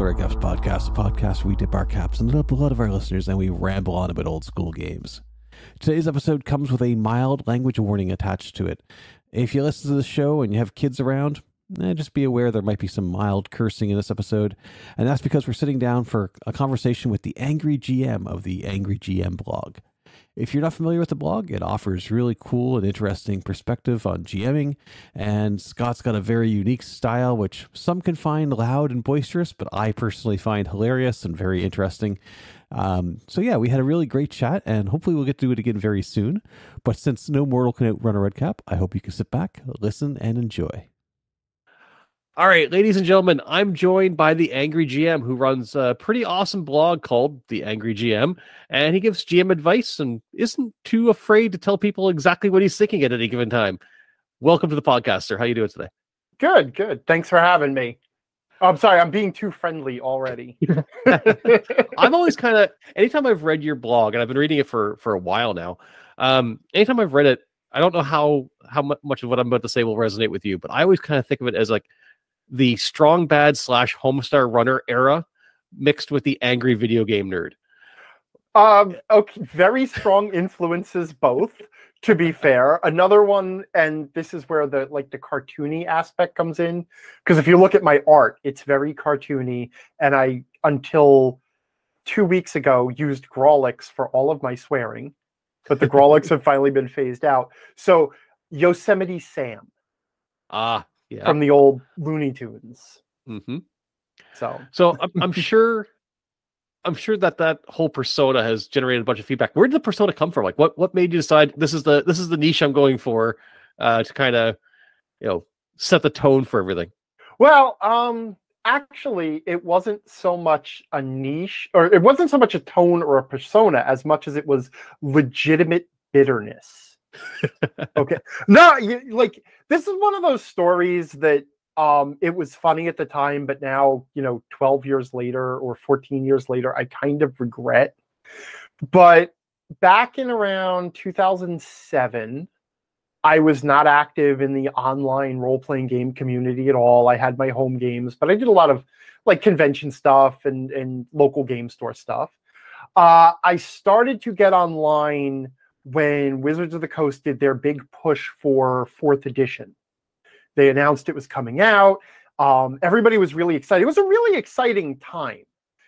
the Redcaps Podcast, a podcast where we dip our caps in the blood of our listeners and we ramble on about old school games. Today's episode comes with a mild language warning attached to it. If you listen to the show and you have kids around, just be aware there might be some mild cursing in this episode, and that's because we're sitting down for a conversation with the Angry GM of the AngryGM blog. If you're not familiar with the blog, it offers really cool and interesting perspective on GMing, and Scott's got a very unique style, which some can find loud and boisterous, but I personally find hilarious and very interesting. So yeah, we had a really great chat, and hopefully we'll get to do it again very soon. But since no mortal can outrun a Redcap, I hope you can sit back, listen, and enjoy. All right, ladies and gentlemen, I'm joined by the Angry GM, who runs a pretty awesome blog called The Angry GM, and he gives GM advice and isn't too afraid to tell people exactly what he's thinking at any given time. Welcome to the podcast, sir. How you doing today? Good. Thanks for having me. Oh, I'm sorry, I'm being too friendly already. I'm always kind of, anytime I've read your blog, and I've been reading it for a while now, anytime I've read it, I don't know how much of what I'm about to say will resonate with you, but I always kind of think of it as like the strong bad / Homestar Runner era mixed with the angry video game nerd. Okay, very strong influences both, to be fair. Another one, and this is where the cartoony aspect comes in, because if you look at my art, it's very cartoony, and I, until 2 weeks ago, used Grawlix for all of my swearing, but the Grawlix have finally been phased out. So Yosemite Sam. Yeah. From the old Looney Tunes. Mm-hmm. So I'm sure that whole persona has generated a bunch of feedback. Where did the persona come from? Like, what made you decide this is the niche I'm going for, to kind of, set the tone for everything? Well, actually, it wasn't so much a niche, or it wasn't so much a tone or a persona as much as it was legitimate bitterness. Okay. No, this is one of those stories that it was funny at the time, but now, 12 years later or 14 years later, I kind of regret. But back in around 2007, I was not active in the online role-playing game community at all. I had my home games, but I did a lot of convention stuff and local game store stuff. I started to get online when Wizards of the Coast did their big push for 4th edition. They announced it was coming out. Everybody was really excited. It was a really exciting time.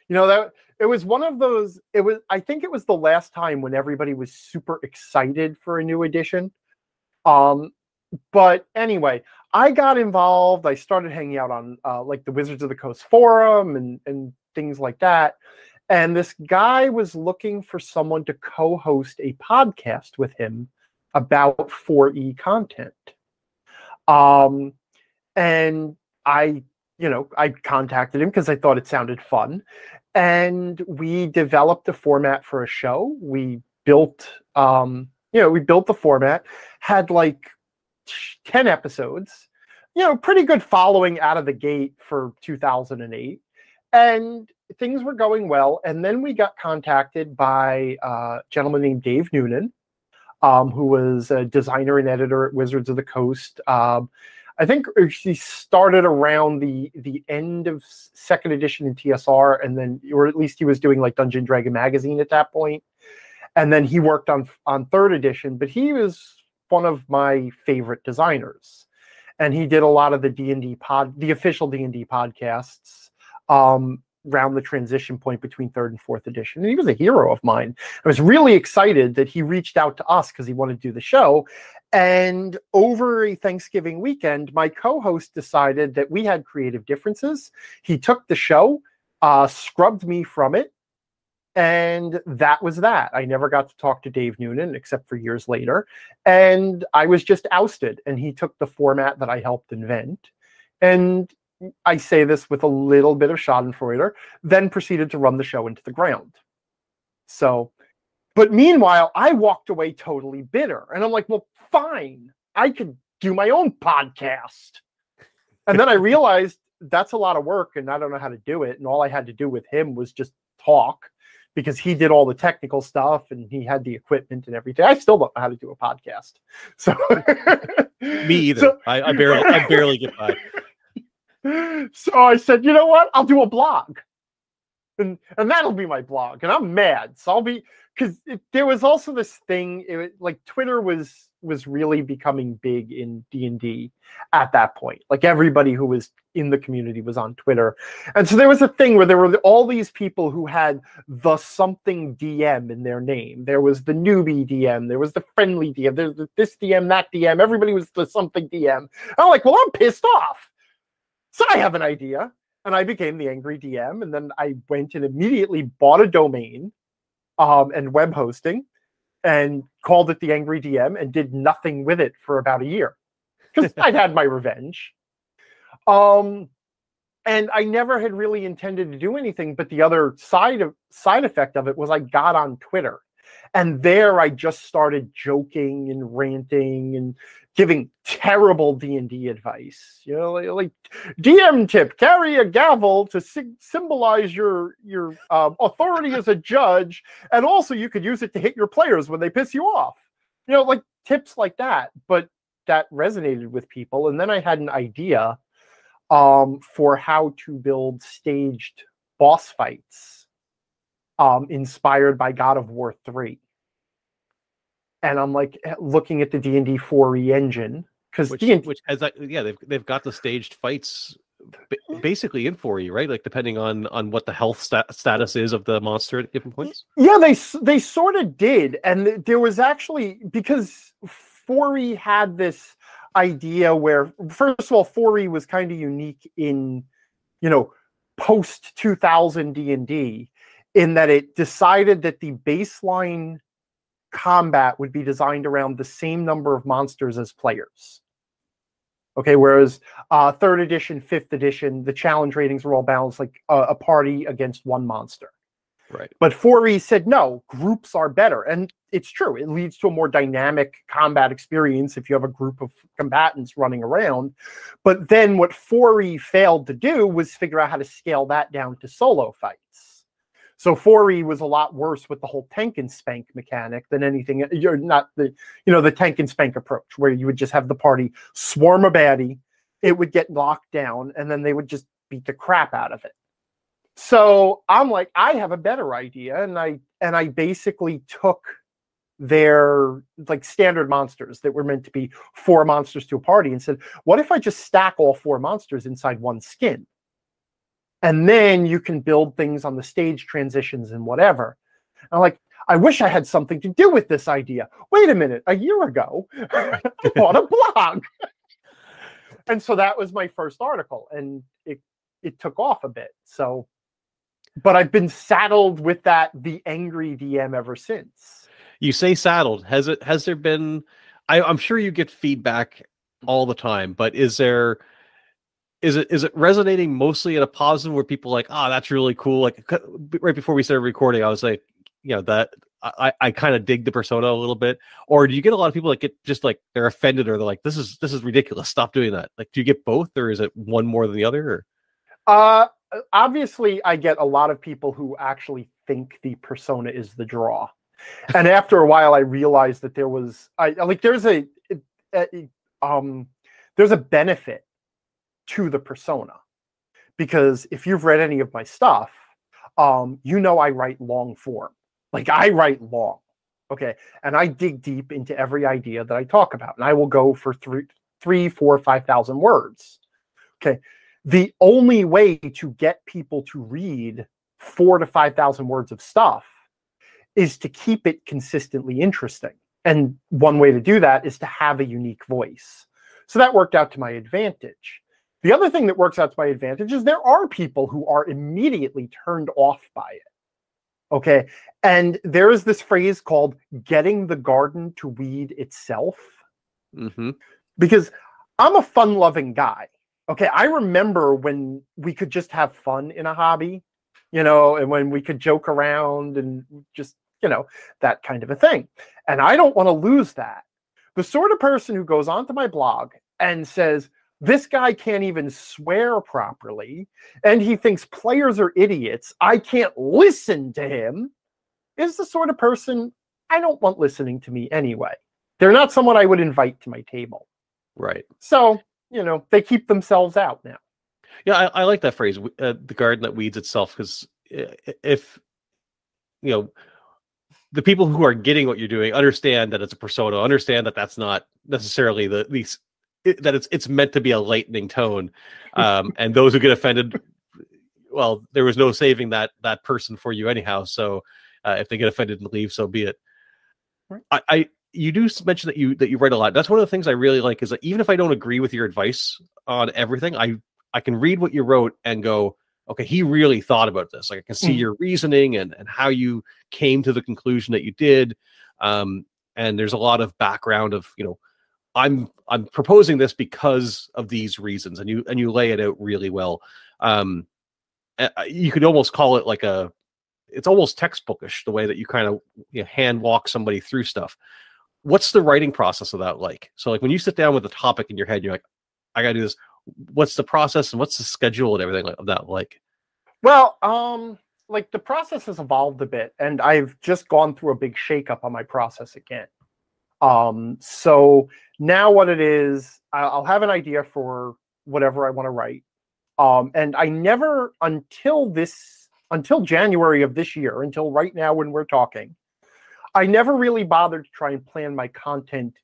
That it was one of those, I think it was the last time when everybody was super excited for a new edition. But anyway, I got involved. I started hanging out on the Wizards of the Coast forum and things like that. And this guy was looking for someone to co-host a podcast with him about 4E content. And I contacted him because I thought it sounded fun. And we developed a format for a show. We built, the format, had 10 episodes, pretty good following out of the gate for 2008. And things were going well, and then we got contacted by a gentleman named Dave Noonan, who was a designer and editor at Wizards of the Coast. I think he started around the end of 2nd edition in TSR, and then, or at least he was doing Dungeon Dragon Magazine at that point. And then he worked on 3rd edition, but he was one of my favorite designers, and he did a lot of the official D&D podcasts. Around the transition point between 3rd and 4th edition. And he was a hero of mine. I was really excited that he reached out to us because he wanted to do the show. And over a Thanksgiving weekend, my co-host decided that we had creative differences. He took the show, scrubbed me from it, and that was that. I never got to talk to Dave Noonan except for years later. And I was just ousted, and he took the format that I helped invent. And I say this with a little bit of schadenfreude, then proceeded to run the show into the ground. So, but meanwhile, I walked away totally bitter. And I'm like, well, fine, I could do my own podcast. And then I realized that's a lot of work and I don't know how to do it. And all I had to do with him was just talk, because he did all the technical stuff and he had the equipment and everything. I still don't know how to do a podcast. So me either. So, I barely get by. So I said, you know what? I'll do a blog. And that'll be my blog. And I'm mad. So I'll be, because there was also this thing, like Twitter was really becoming big in D&D at that point. Like everybody who was in the community was on Twitter. And so there was a thing where there were all these people who had the something DM in their name. There was the newbie DM. There was the friendly DM. There's this DM, that DM. Everybody was the something DM. And I'm like, well, I'm pissed off. So I have an idea. And I became the Angry DM, and then I went and immediately bought a domain and web hosting and called it the Angry DM and did nothing with it for about a year because I'd had my revenge. And I never had really intended to do anything, but the other side effect of it was I got on Twitter. And there I just started joking and ranting and giving terrible D&D advice. You know, like DM tip, carry a gavel to symbolize your authority as a judge. And also you could use it to hit your players when they piss you off. You know, like tips like that. But that resonated with people. And then I had an idea for how to build staged boss fights inspired by God of War 3. And I'm like looking at the D&D 4e engine because which has they've got the staged fights basically in 4e, right? Like depending on what the health status is of the monster at different points. Yeah, they sort of did, and there was actually, because 4e had this idea where, first of all, 4e was kind of unique in, you know, post 2000 D&D in that it decided that the baseline combat would be designed around the same number of monsters as players. Okay, whereas 3rd edition, 5th edition, the challenge ratings were all balanced, like a party against one monster. Right. But 4e said, no, groups are better. And it's true. It leads to a more dynamic combat experience if you have a group of combatants running around. But then what 4e failed to do was figure out how to scale that down to solo fights. So 4e was a lot worse with the whole tank and spank mechanic than anything. You're not the tank and spank approach where you would just have the party swarm a baddie, it would get knocked down, and then they would just beat the crap out of it. So I'm like, I have a better idea, and I basically took their like standard monsters that were meant to be 4 monsters to a party and said, what if I just stack all 4 monsters inside one skin? And then you can build things on the stage transitions and whatever. I'm like, I wish I had something to do with this idea. Wait a minute, a year ago, I bought a blog. And so that was my first article, and it took off a bit. So, but I've been saddled with the Angry DM ever since. You say saddled. Has there been, I'm sure you get feedback all the time, but is it resonating mostly in a positive where people are like, oh, that's really cool? Like right before we started recording, I was like, you know, that I kind of dig the persona a little bit. Or do you get a lot of people that get just like they're offended, or they're like, this is ridiculous, stop doing that? Like, do you get both, or is it one more than the other? Or? Obviously, I get a lot of people who actually think the persona is the draw, and after a while, I realized that there's a benefit to the persona, because if you've read any of my stuff, you know I write long form. Like I write long, okay, and I dig deep into every idea that I talk about, and I will go for 3, 4, 5,000 words. Okay, the only way to get people to read 4,000 to 5,000 words of stuff is to keep it consistently interesting, and one way to do that is to have a unique voice. So that worked out to my advantage. The other thing that works out to my advantage is there are people who are immediately turned off by it. Okay. And there is this phrase called getting the garden to weed itself. Mm-hmm. Because I'm a fun-loving guy. Okay. I remember when we could just have fun in a hobby, you know, and when we could joke around and just, you know, that kind of a thing. And I don't want to lose that. The sort of person who goes onto my blog and says, this guy can't even swear properly, and he thinks players are idiots, I can't listen to him, is the sort of person I don't want listening to me anyway. They're not someone I would invite to my table. Right. So, you know, they keep themselves out now. Yeah, I like that phrase, the garden that weeds itself, because if, you know, the people who are getting what you're doing understand that it's a persona, understand that that's not necessarily that it's meant to be a lightning tone. And those who get offended, well, there was no saving that person for you anyhow. So if they get offended and leave, so be it. Right. You do mention that you write a lot. That's one of the things I really like, is that even if I don't agree with your advice on everything, I can read what you wrote and go, okay, he really thought about this. Like, I can see your reasoning and how you came to the conclusion that you did. And there's a lot of background of, I'm proposing this because of these reasons, and you lay it out really well. You could almost call it it's almost textbookish, the way that you kind of hand walk somebody through stuff. What's the writing process of that like? So like when you sit down with a topic in your head, you're like, I gotta do this. What's the process and what's the schedule and everything of that like? Well, like the process has evolved a bit, and I've just gone through a big shakeup on my process again. So now what it is, I'll have an idea for whatever I want to write. And I never, until January of this year, until right now when we're talking, I never really bothered to try and plan my content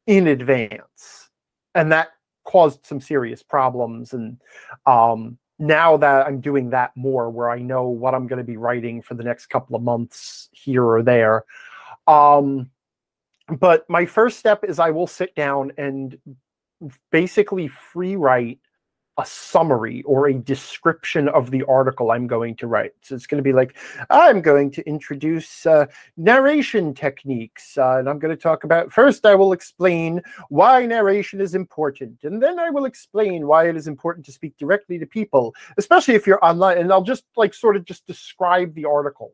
in advance. And that caused some serious problems. And now that I'm doing that more, where I know what I'm going to be writing for the next couple of months here or there. But my first step is I will sit down and basically free write a summary or a description of the article I'm going to write. So it's going to be like, I'm going to introduce narration techniques. And I'm going to talk about, first I will explain why narration is important. And then I will explain why it is important to speak directly to people, especially if you're online. And I'll just sort of just describe the article.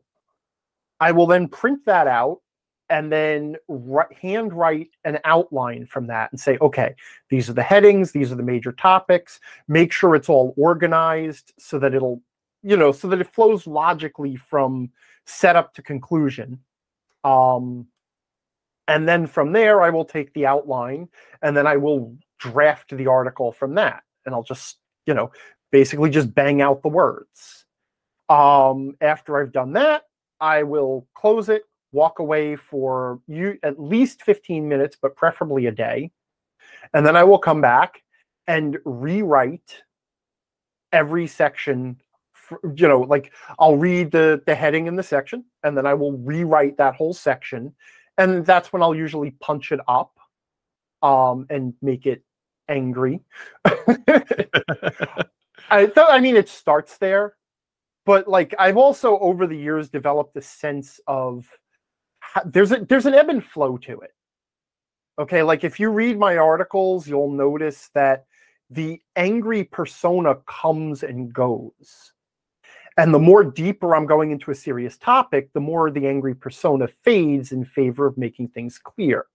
I will then print that out and then handwrite an outline from that and say, okay, these are the headings, these are the major topics. Make sure it's all organized so that it'll, so that it flows logically from setup to conclusion. And then from there, I will take the outline and then I will draft the article from that. And I'll just, basically just bang out the words. After I've done that, I will close it, walk away for at least 15 minutes, but preferably a day. And then I will come back and rewrite every section. Like I'll read the heading in the section, and then I will rewrite that whole section. And that's when I'll usually punch it up and make it angry. I mean, it starts there. But like I've also over the years developed a sense of there's an ebb and flow to it. Okay, like if you read my articles, you'll notice that the angry persona comes and goes. And the more deeper I'm going into a serious topic, the more the angry persona fades in favor of making things clear.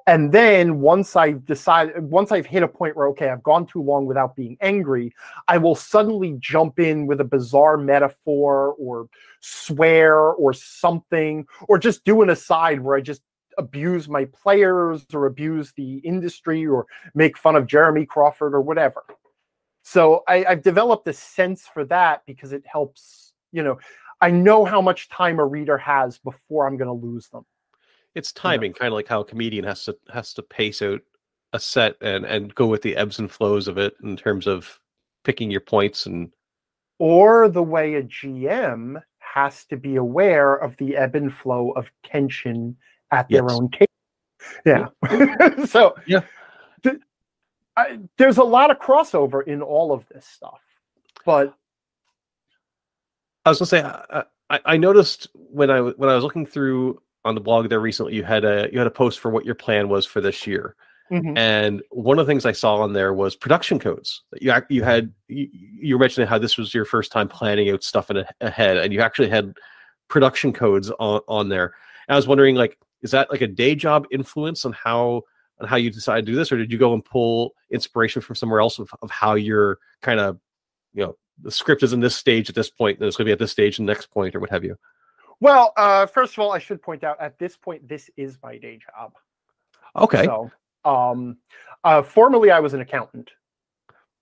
And then once I've hit a point where, okay, I've gone too long without being angry, I will suddenly jump in with a bizarre metaphor or swear or something, or just do an aside where I just abuse my players or abuse the industry or make fun of Jeremy Crawford or whatever. So I've developed a sense for that because it helps, I know how much time a reader has before I'm going to lose them. It's timing, kind of like how a comedian has to pace out a set and go with the ebbs and flows of it in terms of picking your points, or the way a GM has to be aware of the ebb and flow of tension at their own table. Yeah. So yeah, there's a lot of crossover in all of this stuff. But I was gonna say, I noticed when I was looking through on the blog there recently, you had a post for what your plan was for this year. Mm-hmm. And one of the things I saw on there was production codes. You were mentioning how this was your first time planning out stuff ahead, and you actually had production codes on there. And I was wondering, like, is that like a day job influence on how you decided to do this, or did you go and pull inspiration from somewhere else of how you're kind of, the script is in this stage at this point, and it's going to be at this stage and the next point, or what have you? Well, first of all, I should point out at this point, this is my day job. Okay. So, formerly I was an accountant.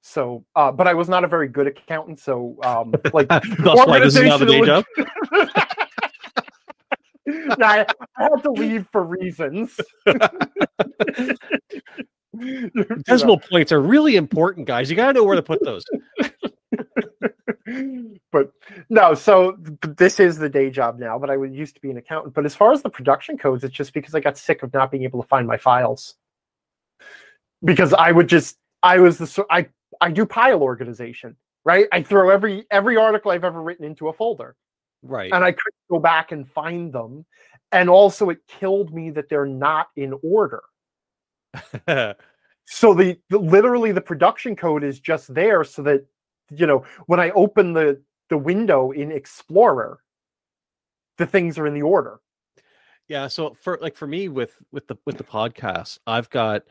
So, but I was not a very good accountant. So, like, That's why this is now the day job. I had to leave for reasons. Decimal points are really important, guys. You got to know where to put those. But no, so this is the day job now, but I used to be an accountant. But as far as the production codes, it's just because I got sick of not being able to find my files. Because I do pile organization, right? I throw every article I've ever written into a folder. Right. And I couldn't go back and find them. And also it killed me that they're not in order. So literally the production code is just there so that, when I open the window in Explorer, the things are in the order. Yeah. So for me with the podcast, I've got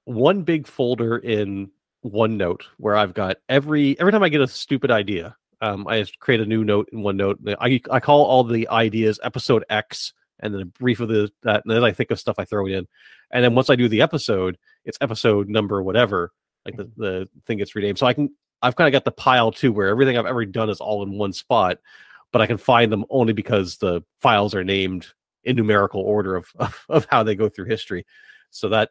one big folder in OneNote where I've got every time I get a stupid idea, I just create a new note in OneNote. I call all the ideas episode X, and then a brief of that, and then I think of stuff I throw it in, and then once I do the episode, it's episode number whatever, like the thing gets renamed. So I've kind of got the pile too, where everything I've ever done is all in one spot, but I can find them only because the files are named in numerical order of how they go through history. So that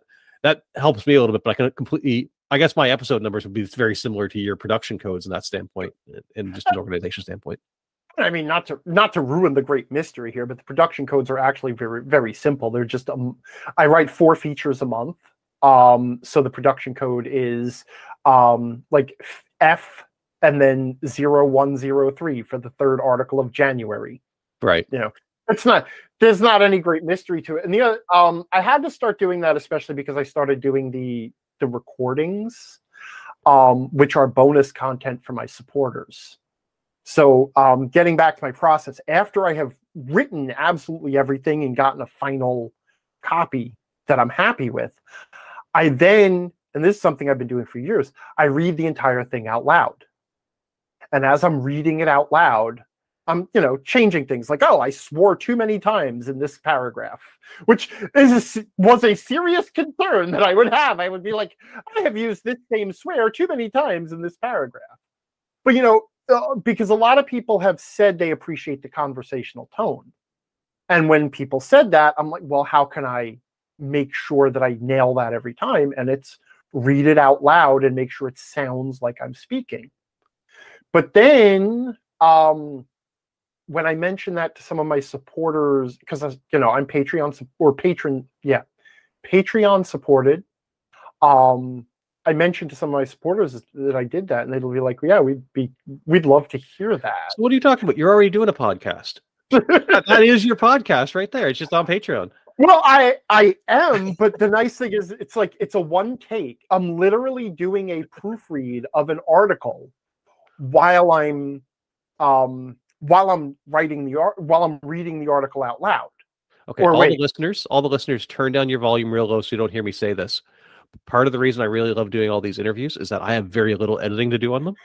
helps me a little bit, but I can completely. I guess my episode numbers would be very similar to your production codes in that standpoint, and just an organization standpoint. I mean, not to ruin the great mystery here, but the production codes are actually very, very simple. They're just I write 4 features a month. So the production code is like F and then 0103 for the 3rd article of January. Right. There's not any great mystery to it. And the other, I had to start doing that, especially because I started doing the recordings, which are bonus content for my supporters. So getting back to my process, after I have written absolutely everything and gotten a final copy that I'm happy with, I then, and this is something I've been doing for years, I read the entire thing out loud. And as I'm reading it out loud, I'm, changing things like, I swore too many times in this paragraph, which was a serious concern that I would have. I would be like, I have used this same swear too many times in this paragraph. But, because a lot of people have said they appreciate the conversational tone. And when people said that, I'm like, well, how can I make sure that I nail that every time? And it's read it out loud and make sure it sounds like I'm speaking. But then, when I mentioned that to some of my supporters, because I'm Patreon supported. I mentioned to some of my supporters that I did that, and they'll be like, "Yeah, we'd love to hear that." So what are you talking about? You're already doing a podcast. That is your podcast right there. It's just on Patreon. Well, I am, but the nice thing is, it's a one take. I'm literally doing a proofread of an article while I'm reading the article out loud. Okay, all the listeners, turn down your volume real low so you don't hear me say this. Part of the reason I really love doing all these interviews is that I have very little editing to do on them,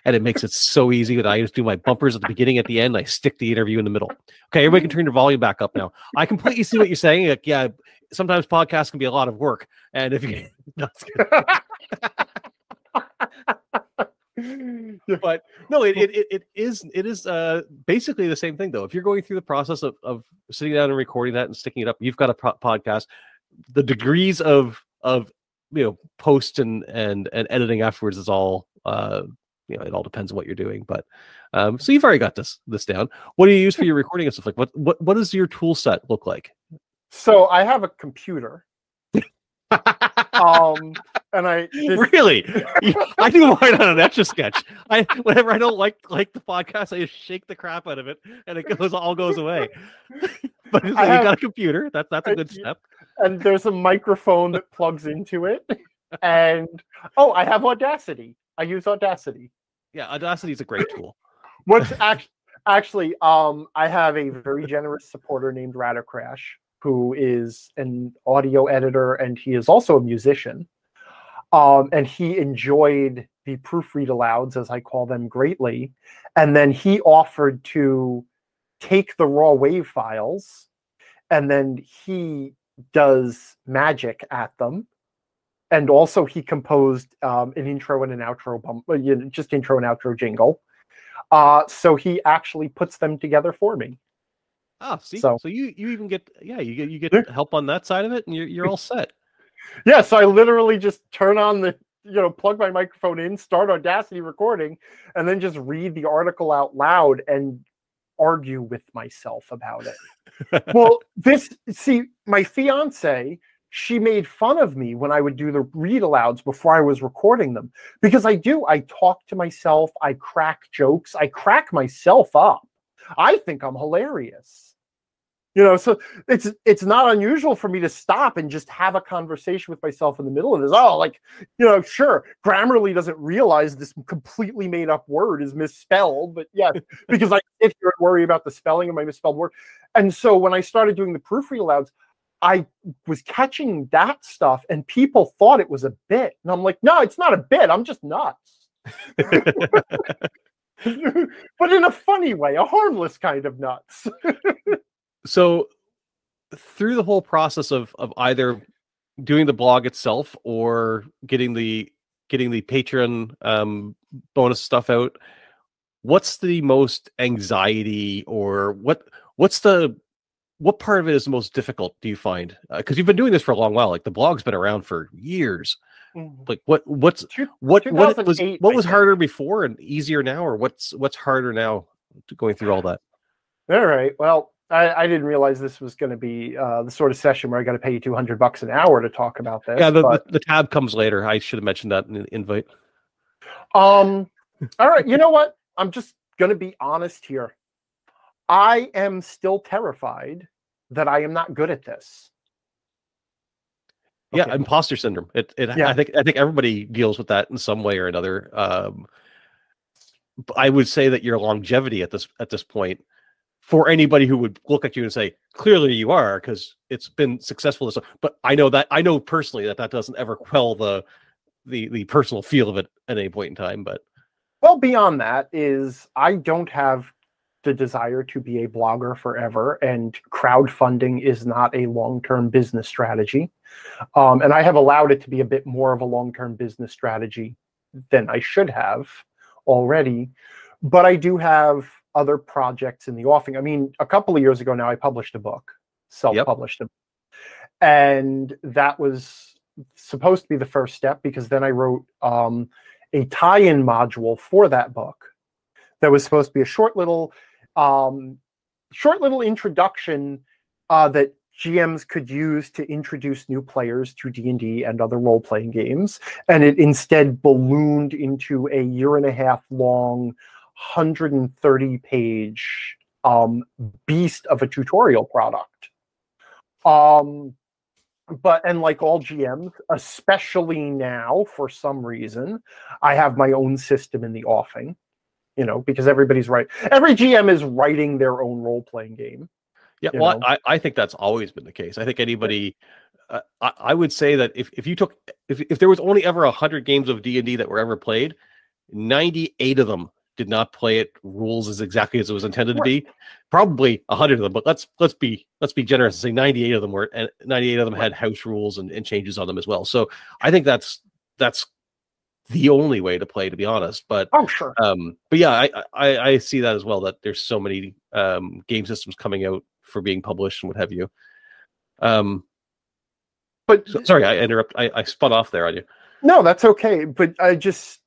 and it makes it so easy that I just do my bumpers at the beginning, at the end, I stick the interview in the middle. Okay, everybody can turn your volume back up now. I completely see what you're saying. Like, yeah, sometimes podcasts can be a lot of work, and if you but no, it is basically the same thing though. If you're going through the process of sitting down and recording that and sticking it up, you've got a podcast. The degrees of post and editing afterwards is all it all depends on what you're doing. But so you've already got this down. What do you use for your recording and stuff? Like what does your tool set look like? So I have a computer. And really, I do mine on an Etch-a-Sketch. Whenever I don't like the podcast, I just shake the crap out of it, and it all goes away. But you got a computer. That's a good step. And there's a microphone that plugs into it. And I have Audacity. I use Audacity. Yeah, Audacity is a great tool. What's actually, I have a very generous supporter named Radicrash, who is an audio editor, and he is also a musician. And he enjoyed the proofread alouds, as I call them, greatly. And then he offered to take the raw wave files, and then he does magic at them and also he composed an intro and an outro just intro and outro jingle. So he actually puts them together for me. Ah, see, so you even get you get help on that side of it, and you're all set. Yeah, so I literally just turn on the plug my microphone in, start Audacity recording, and then just read the article out loud and argue with myself about it. Well, my fiance, she made fun of me when I would do the read alouds before I was recording them, because I talk to myself, I crack jokes, I crack myself up. I think I'm hilarious. So it's not unusual for me to stop and just have a conversation with myself in the middle of this. Oh, sure, Grammarly doesn't realize this completely made up word is misspelled, but yeah, because I sit here and worry about the spelling of my misspelled word. And so when I started doing the proofread alouds, I was catching that stuff, and people thought it was a bit. And I'm like, no, it's not a bit. I'm just nuts. But in a funny way, a harmless kind of nuts. So through the whole process of either doing the blog itself or getting the Patreon bonus stuff out, what's the most anxiety, or what part of it is the most difficult, do you find? Because you've been doing this for a long while. Like, the blog's been around for years. Like, what was harder before and easier now, or what's harder now going through all that? All right. Well, I didn't realize this was going to be the sort of session where I got to pay you $200 an hour to talk about this. Yeah, the tab comes later. I should have mentioned that in the invite. All right. You know what? I'm just going to be honest here. I am still terrified that I am not good at this. Okay. Yeah, imposter syndrome. Yeah. I think everybody deals with that in some way or another. I would say that your longevity at this point, for anybody who would look at you and say, clearly you are, because it's been successful. But I know personally that doesn't ever quell the personal feel of it at any point in time. But well, beyond that is I don't have the desire to be a blogger forever, and crowdfunding is not a long-term business strategy. And I have allowed it to be a bit more of a long-term business strategy than I should have already. But I do have other projects in the offing. I mean, a couple of years ago now, I published a book, self-published. Yep. And that was supposed to be the first step, because then I wrote a tie-in module for that book that was supposed to be a short little introduction that GMs could use to introduce new players to D&D and other role-playing games. And it instead ballooned into a 1.5-year long, 130-page beast of a tutorial product. And like all GMs, especially now, for some reason, I have my own system in the offing, because everybody's right. Every GM is writing their own role-playing game. Yeah, well, I think that's always been the case. I think anybody, I would say that if there was only ever 100 games of D&D that were ever played, 98 of them did not play it rules as exactly as it was intended to be. Probably 100 of them, but let's be generous and say 98 of them were, and 98 of them had house rules and changes on them as well. So I think that's the only way to play, to be honest. But sure. But yeah, I see that as well, that there's so many game systems coming out for being published and what have you. But sorry, I spun off there on you. No, that's okay. But I just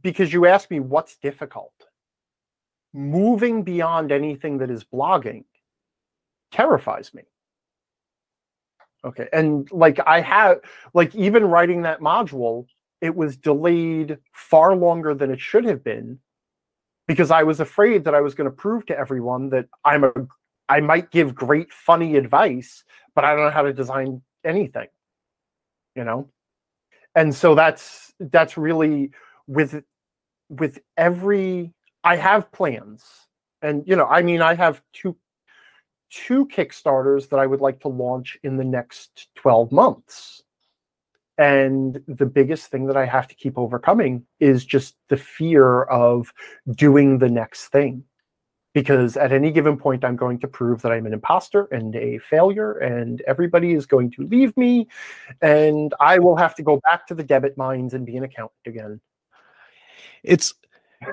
because you asked me what's difficult, moving beyond anything that is blogging terrifies me. Okay. And even writing that module, it was delayed far longer than it should have been, because I was afraid that I was going to prove to everyone that I might give great, funny advice, but I don't know how to design anything, And so that's really with every, I have plans, and I have two Kickstarters that I would like to launch in the next 12 months. And the biggest thing that I have to keep overcoming is just the fear of doing the next thing. because at any given point, I'm going to prove that I'm an imposter and a failure, and everybody is going to leave me, and I will have to go back to the debit mines and be an accountant again. It's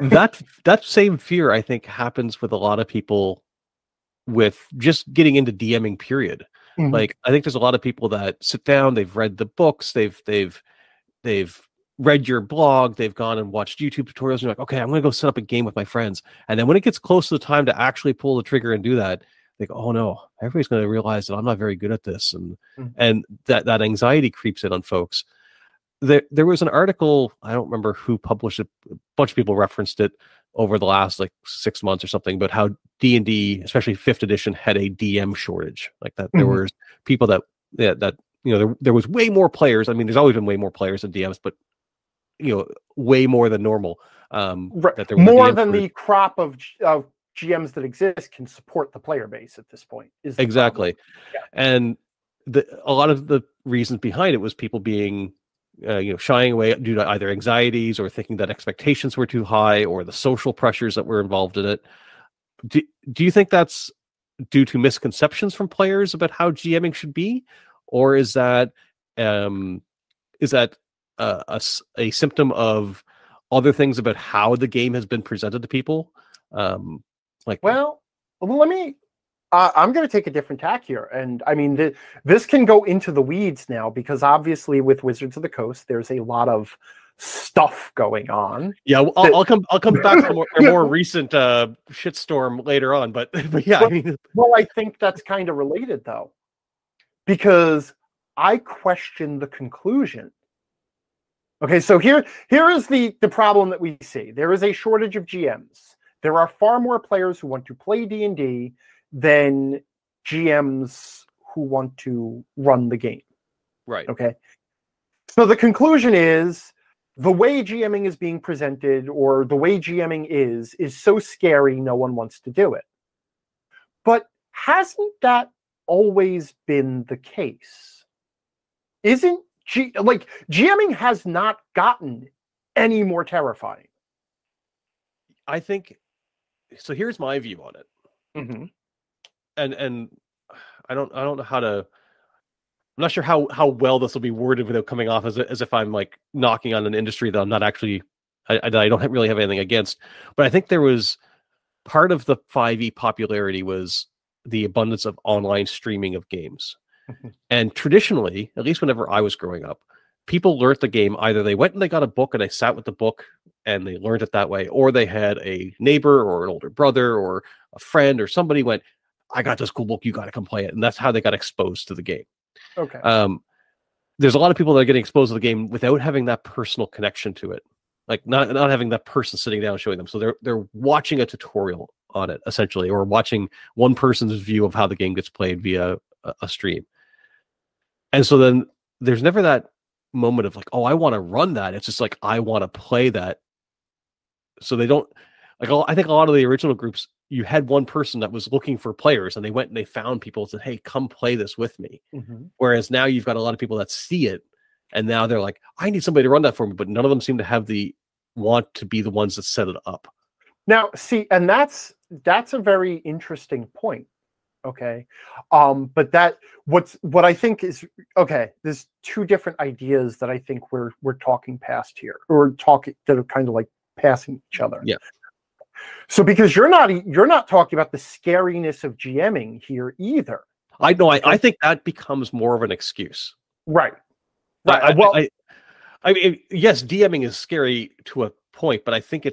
that same fear, I think, happens with a lot of people with just getting into DMing, period. Mhm. Like, I think there's a lot of people that sit down, they've read the books, they've read your blog, they've gone and watched YouTube tutorials, and you're like, okay, I'm gonna go set up a game with my friends. And then when it gets close to the time to actually pull the trigger and do that, they go, oh no, everybody's gonna realize that I'm not very good at this. And that anxiety creeps in on folks. There was an article, I don't remember who published it, a bunch of people referenced it over the last like 6 months or something, about how D&D, especially 5th edition, had a DM shortage. Like that there was people that there was way more players. I mean, there's always been way more players than DMs, but way more than normal. That there more than the crop of GMs that exist can support the player base at this point. Is exactly. Yeah. And a lot of the reasons behind it was people being shying away due to either anxieties or thinking that expectations were too high, or the social pressures that were involved in it. Do you think that's due to misconceptions from players about how GMing should be, or is that a symptom of other things about how the game has been presented to people? Well, let me. I'm going to take a different tack here, and I mean this can go into the weeds now, because obviously with Wizards of the Coast, there's a lot of stuff going on. Yeah, I'll come back to a more recent shitstorm later on, but yeah. I think that's kind of related though, because I question the conclusion. Okay, so here is the problem that we see. There is a shortage of GMs. There are far more players who want to play D&D than GMs who want to run the game. Right. Okay. So the conclusion is the way GMing is being presented, or the way GMing is so scary, no one wants to do it. But hasn't that always been the case? Isn't GMing has not gotten any more terrifying? I think so. Here's my view on it. And I don't know how to. I'm not sure how well this will be worded without coming off as if I'm like knocking on an industry that I'm not actually. I don't really have anything against. But I think there was part of the 5e popularity was the abundance of online streaming of games. And traditionally, at least whenever I was growing up, people learned the game. Either they went and they got a book and they sat with the book and they learned it that way, or they had a neighbor or an older brother or a friend or somebody went, I got this cool book, you got to come play it. And that's how they got exposed to the game. Okay. There's a lot of people that are getting exposed to the game without having that personal connection to it. Like not having that person sitting down and showing them. So they're watching a tutorial on it, essentially, or watching one person's view of how the game gets played via a stream. And so then there's never that moment of like, oh, I want to run that. It's just like, I want to play that. So they don't, like, I think a lot of the original groups, you had one person that was looking for players and they went and they found people and said, hey, come play this with me. Whereas now you've got a lot of people that see it and now they're like, I need somebody to run that for me, but none of them seem to have the want to be the ones that set it up. Now, see, and that's a very interesting point. Okay. But what I think is, okay, there's two different ideas that I think we're talking past here, or talking that are kind of like passing each other. Yeah. So because you're not talking about the scariness of GMing here either. I know. I think that becomes more of an excuse. Right. Right. I mean, yes, DMing is scary to a point, but I think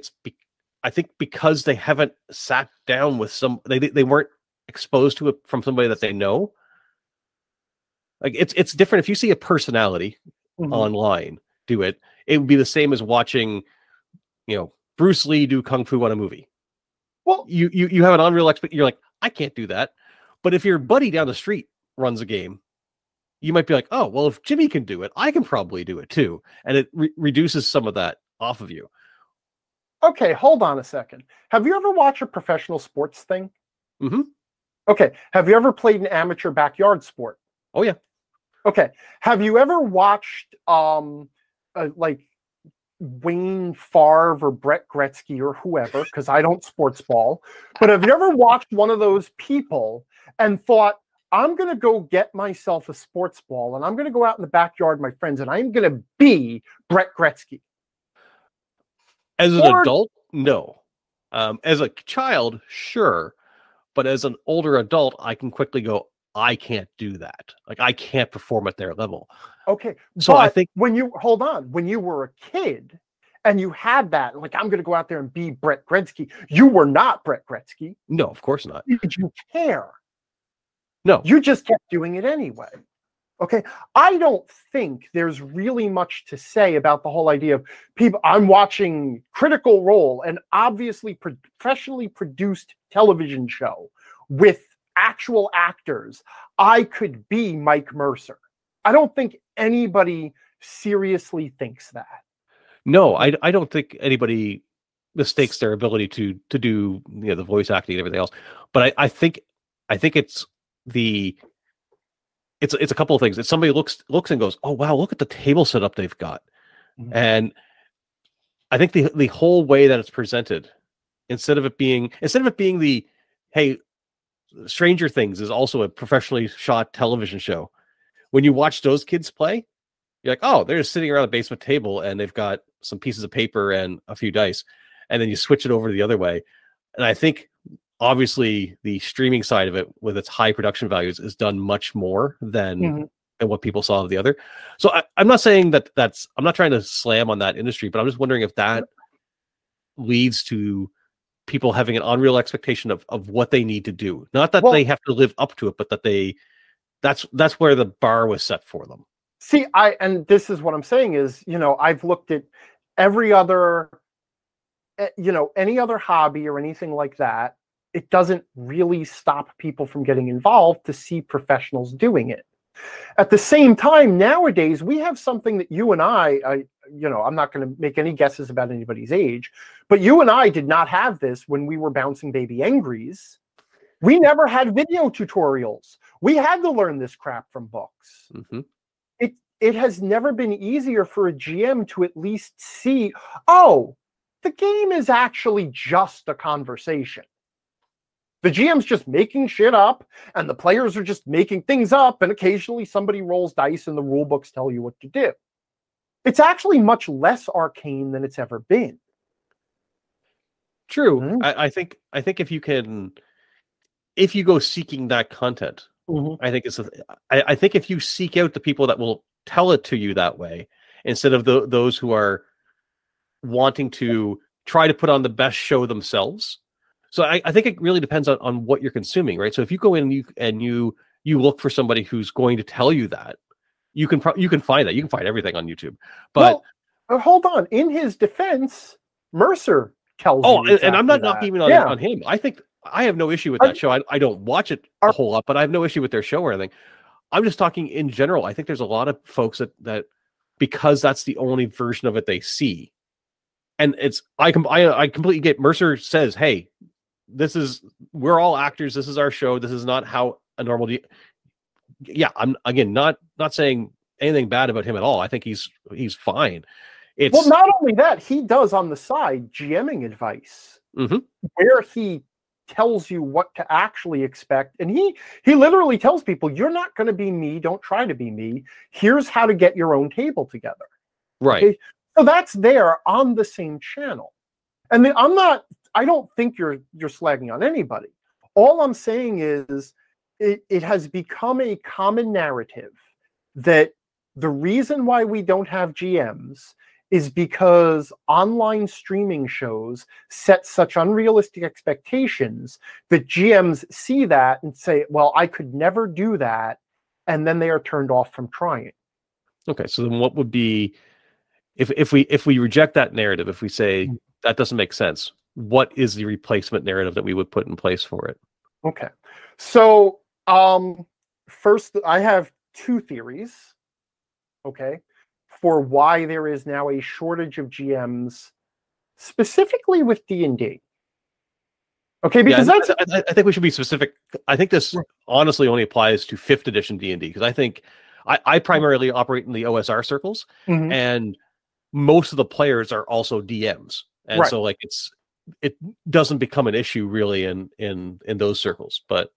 I think because they haven't sat down with they weren't exposed to it from somebody that they know. Like it's different. If you see a personality online do it, it would be the same as watching, Bruce Lee do kung fu on a movie. Well, you have an unreal expectation. You're like, I can't do that. But if your buddy down the street runs a game, you might be like, oh, well, if Jimmy can do it, I can probably do it too. And it reduces some of that off of you. Okay, hold on a second. Have you ever watched a professional sports thing? Okay. Have you ever played an amateur backyard sport? Oh, yeah. Okay. Have you ever watched like Wayne Favre or Brett Gretzky or whoever, because I don't sports ball, but have you ever watched one of those people and thought, I'm going to go get myself a sports ball and I'm going to go out in the backyard, my friends, and I'm going to be Brett Gretzky? As an adult, no. As a child, sure. But as an older adult, I can quickly go, I can't do that. Like, I can't perform at their level. Okay. So I think when you were a kid and you had that, like, I'm going to go out there and be Brett Gretzky, you were not Brett Gretzky. No, of course not. Did you care? No. You just kept doing it anyway. Okay. I don't think there's really much to say about the whole idea of people. I'm watching Critical Role, an obviously professionally produced television show with actual actors. I could be Mike Mercer. I don't think anybody seriously thinks that. No, I don't think anybody mistakes their ability to do, you know, the voice acting and everything else. But I think it's a couple of things. That somebody looks and goes, oh wow, look at the table setup they've got. Mm-hmm. And I think the whole way that it's presented, instead of it being the, hey, Stranger Things is also a professionally shot television show. When you watch those kids play, you're like, oh, they're just sitting around a basement table and they've got some pieces of paper and a few dice. And then you switch it over the other way. And I think obviously the streaming side of it with its high production values is done much more than what people saw of the other. So I'm not saying I'm not trying to slam on that industry, but I'm just wondering if that leads to people having an unreal expectation of what they need to do. Not that they have to live up to it, but that that's where the bar was set for them. See, and this is what I'm saying is, you know, I've looked at every other, you know, any other hobby or anything like that. It doesn't really stop people from getting involved to see professionals doing it. At the same time, nowadays, we have something that you and I, you know, I'm not going to make any guesses about anybody's age, but you and I did not have this when we were bouncing baby Angries. We never had video tutorials. We had to learn this crap from books. Mm-hmm. It has never been easier for a GM to at least see, oh, the game is actually just a conversation. The GM's just making shit up, and the players are just making things up, and occasionally somebody rolls dice and the rule books tell you what to do. It's actually much less arcane than it's ever been. True. Mm-hmm. I think if you go seeking that content, I think I think if you seek out the people that will tell it to you that way, instead of those who are wanting to try to put on the best show themselves. So I think it really depends on what you're consuming, right? So if you go in and you look for somebody who's going to tell you that, you can find that. You can find everything on YouTube. But hold on. In his defense, Mercer tells you. Oh, and I'm not knocking even on him. I think I have no issue with that show. I don't watch it a whole lot, but I have no issue with their show or anything. I'm just talking in general. I think there's a lot of folks that because that's the only version of it they see, and I completely get. Mercer says, "Hey, we're all actors. This is our show. This is not how a normal." Yeah, I'm again not saying anything bad about him at all. I think he's fine. Well, not only that, he does on the side GMing advice, where he tells you what to actually expect, and he literally tells people, "You're not going to be me. Don't try to be me. Here's how to get your own table together." Right. Okay? So that's there on the same channel, and then I don't think you're slagging on anybody. All I'm saying is it has become a common narrative that the reason why we don't have GMs is because online streaming shows set such unrealistic expectations that GMs see that and say, well, I could never do that. And then they are turned off from trying. Okay. So then what would be, if we reject that narrative, if we say that doesn't make sense, what is the replacement narrative that we would put in place for it? Okay. So first, I have two theories. Okay. For why there is now a shortage of GMs, specifically with D&D. Okay, because I think we should be specific. I think this honestly only applies to 5th edition D&D, because I think I primarily operate in the OSR circles, and most of the players are also DMs, and Right. so like it doesn't become an issue really in those circles. But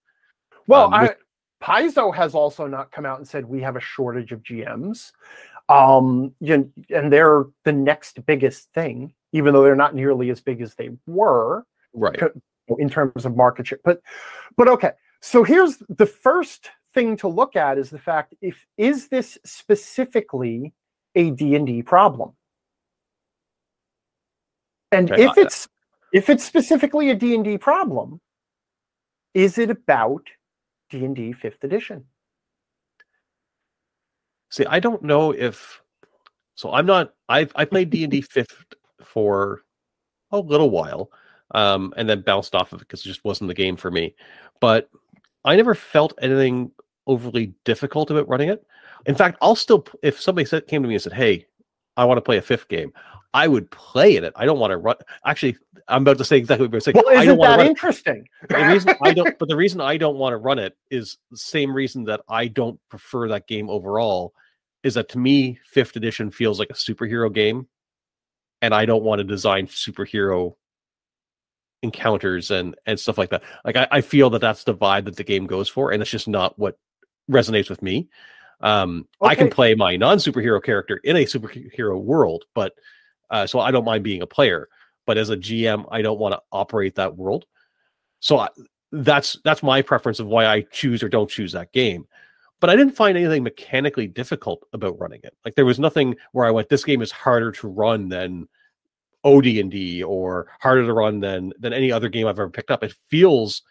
Well, Paizo has also not come out and said we have a shortage of GMs. And they're the next biggest thing, even though they're not nearly as big as they were, right. in terms of market share. But okay, so here's the first thing to look at is the fact, is this specifically a D&D problem? And Okay, if it's specifically a D&D problem, is it about D&D 5th edition? See, I don't know if so. I'm not. I played D&D 5th for a little while, and then bounced off of it because it just wasn't the game for me. But I never felt anything overly difficult about running it. In fact, I'll still, if somebody came to me and said, "Hey, I want to play a 5th game," I would play in it. I don't want to run. Actually, I'm about to say exactly what you're saying. Well, isn't that interesting? The reason I don't want to run it is the same reason that I don't prefer that game overall. Is that to me, 5th edition feels like a superhero game, and I don't want to design superhero encounters and stuff like that. Like I feel that that's the vibe that the game goes for, and it's just not what resonates with me. I can play my non-superhero character in a superhero world, but so I don't mind being a player. But as a GM, I don't want to operate that world. So that's my preference of why I choose or don't choose that game. But I didn't find anything mechanically difficult about running it. Like there was nothing where I went, this game is harder to run than OD&D or harder to run than any other game I've ever picked up. It feels,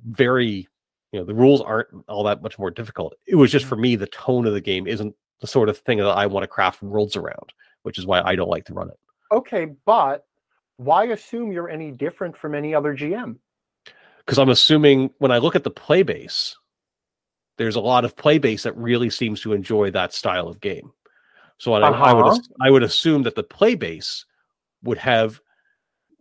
very, the rules aren't all that much more difficult. It was just for me, the tone of the game isn't the sort of thing that I want to craft worlds around, which is why I don't like to run it. Okay, but why assume you're any different from any other GM? Because I'm assuming when I look at the play base, there's a lot of play base that really seems to enjoy that style of game. So I would assume that the play base would have,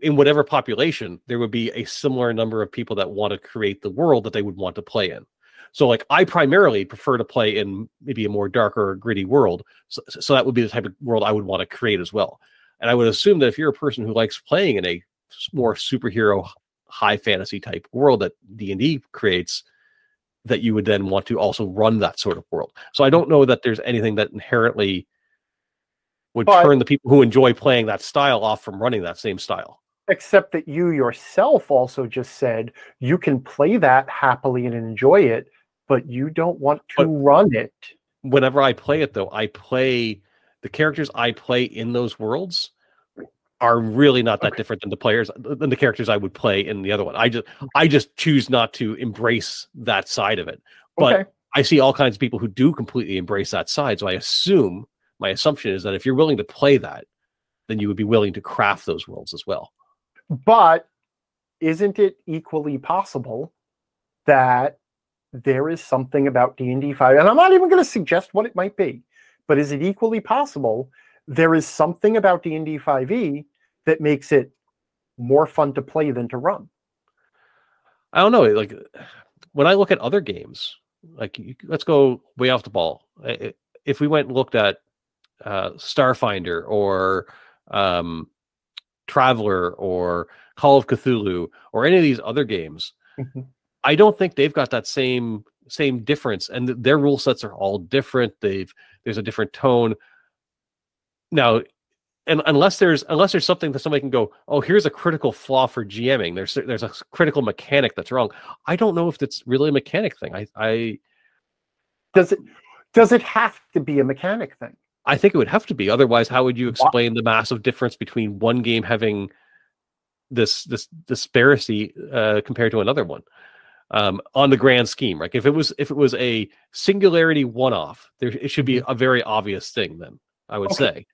in whatever population, there would be a similar number of people that want to create the world that they would want to play in. So like I primarily prefer to play in maybe a more darker or gritty world. So that would be the type of world I would want to create as well. And I would assume that if you're a person who likes playing in a more superhero high fantasy type world that D&D creates, that you would then want to also run that sort of world. So I don't know that there's anything that inherently would turn the people who enjoy playing that style off from running that same style. Except that you yourself also just said you can play that happily and enjoy it, but you don't want to run it. Whenever I play it, though, the characters I play in those worlds are really not that different than the characters I would play in the other one. I just choose not to embrace that side of it. But I see all kinds of people who do completely embrace that side. So my assumption is that if you're willing to play that, then you would be willing to craft those worlds as well. But isn't it equally possible that there is something about D&D 5, and I'm not even going to suggest what it might be, but is it equally possible there is something about D&D 5e that makes it more fun to play than to run? I don't know. Like when I look at other games, like let's go way off the ball. If we went and looked at Starfinder or Traveler or Call of Cthulhu or any of these other games, I don't think they've got that same difference, and their rule sets are all different. There's a different tone now, and unless there's something that somebody can go, oh, here's a critical flaw for GMing. There's a critical mechanic that's wrong. I don't know if that's really a mechanic thing. Does it have to be a mechanic thing? I think it would have to be. Otherwise, how would you explain the massive difference between one game having this disparity compared to another one on the grand scheme? Right? If it was a singularity one-off, it should be a very obvious thing. Then I would say.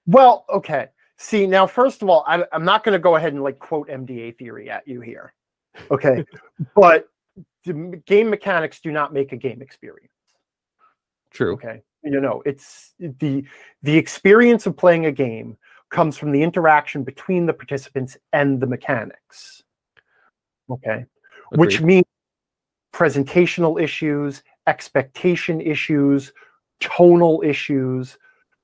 Well, okay. See, now, first of all, I'm not going to go ahead and like quote MDA theory at you here. Okay, but the game mechanics do not make a game experience. True. Okay. It's the experience of playing a game comes from the interaction between the participants and the mechanics. Okay. Agreed. Which means presentational issues, expectation issues, tonal issues,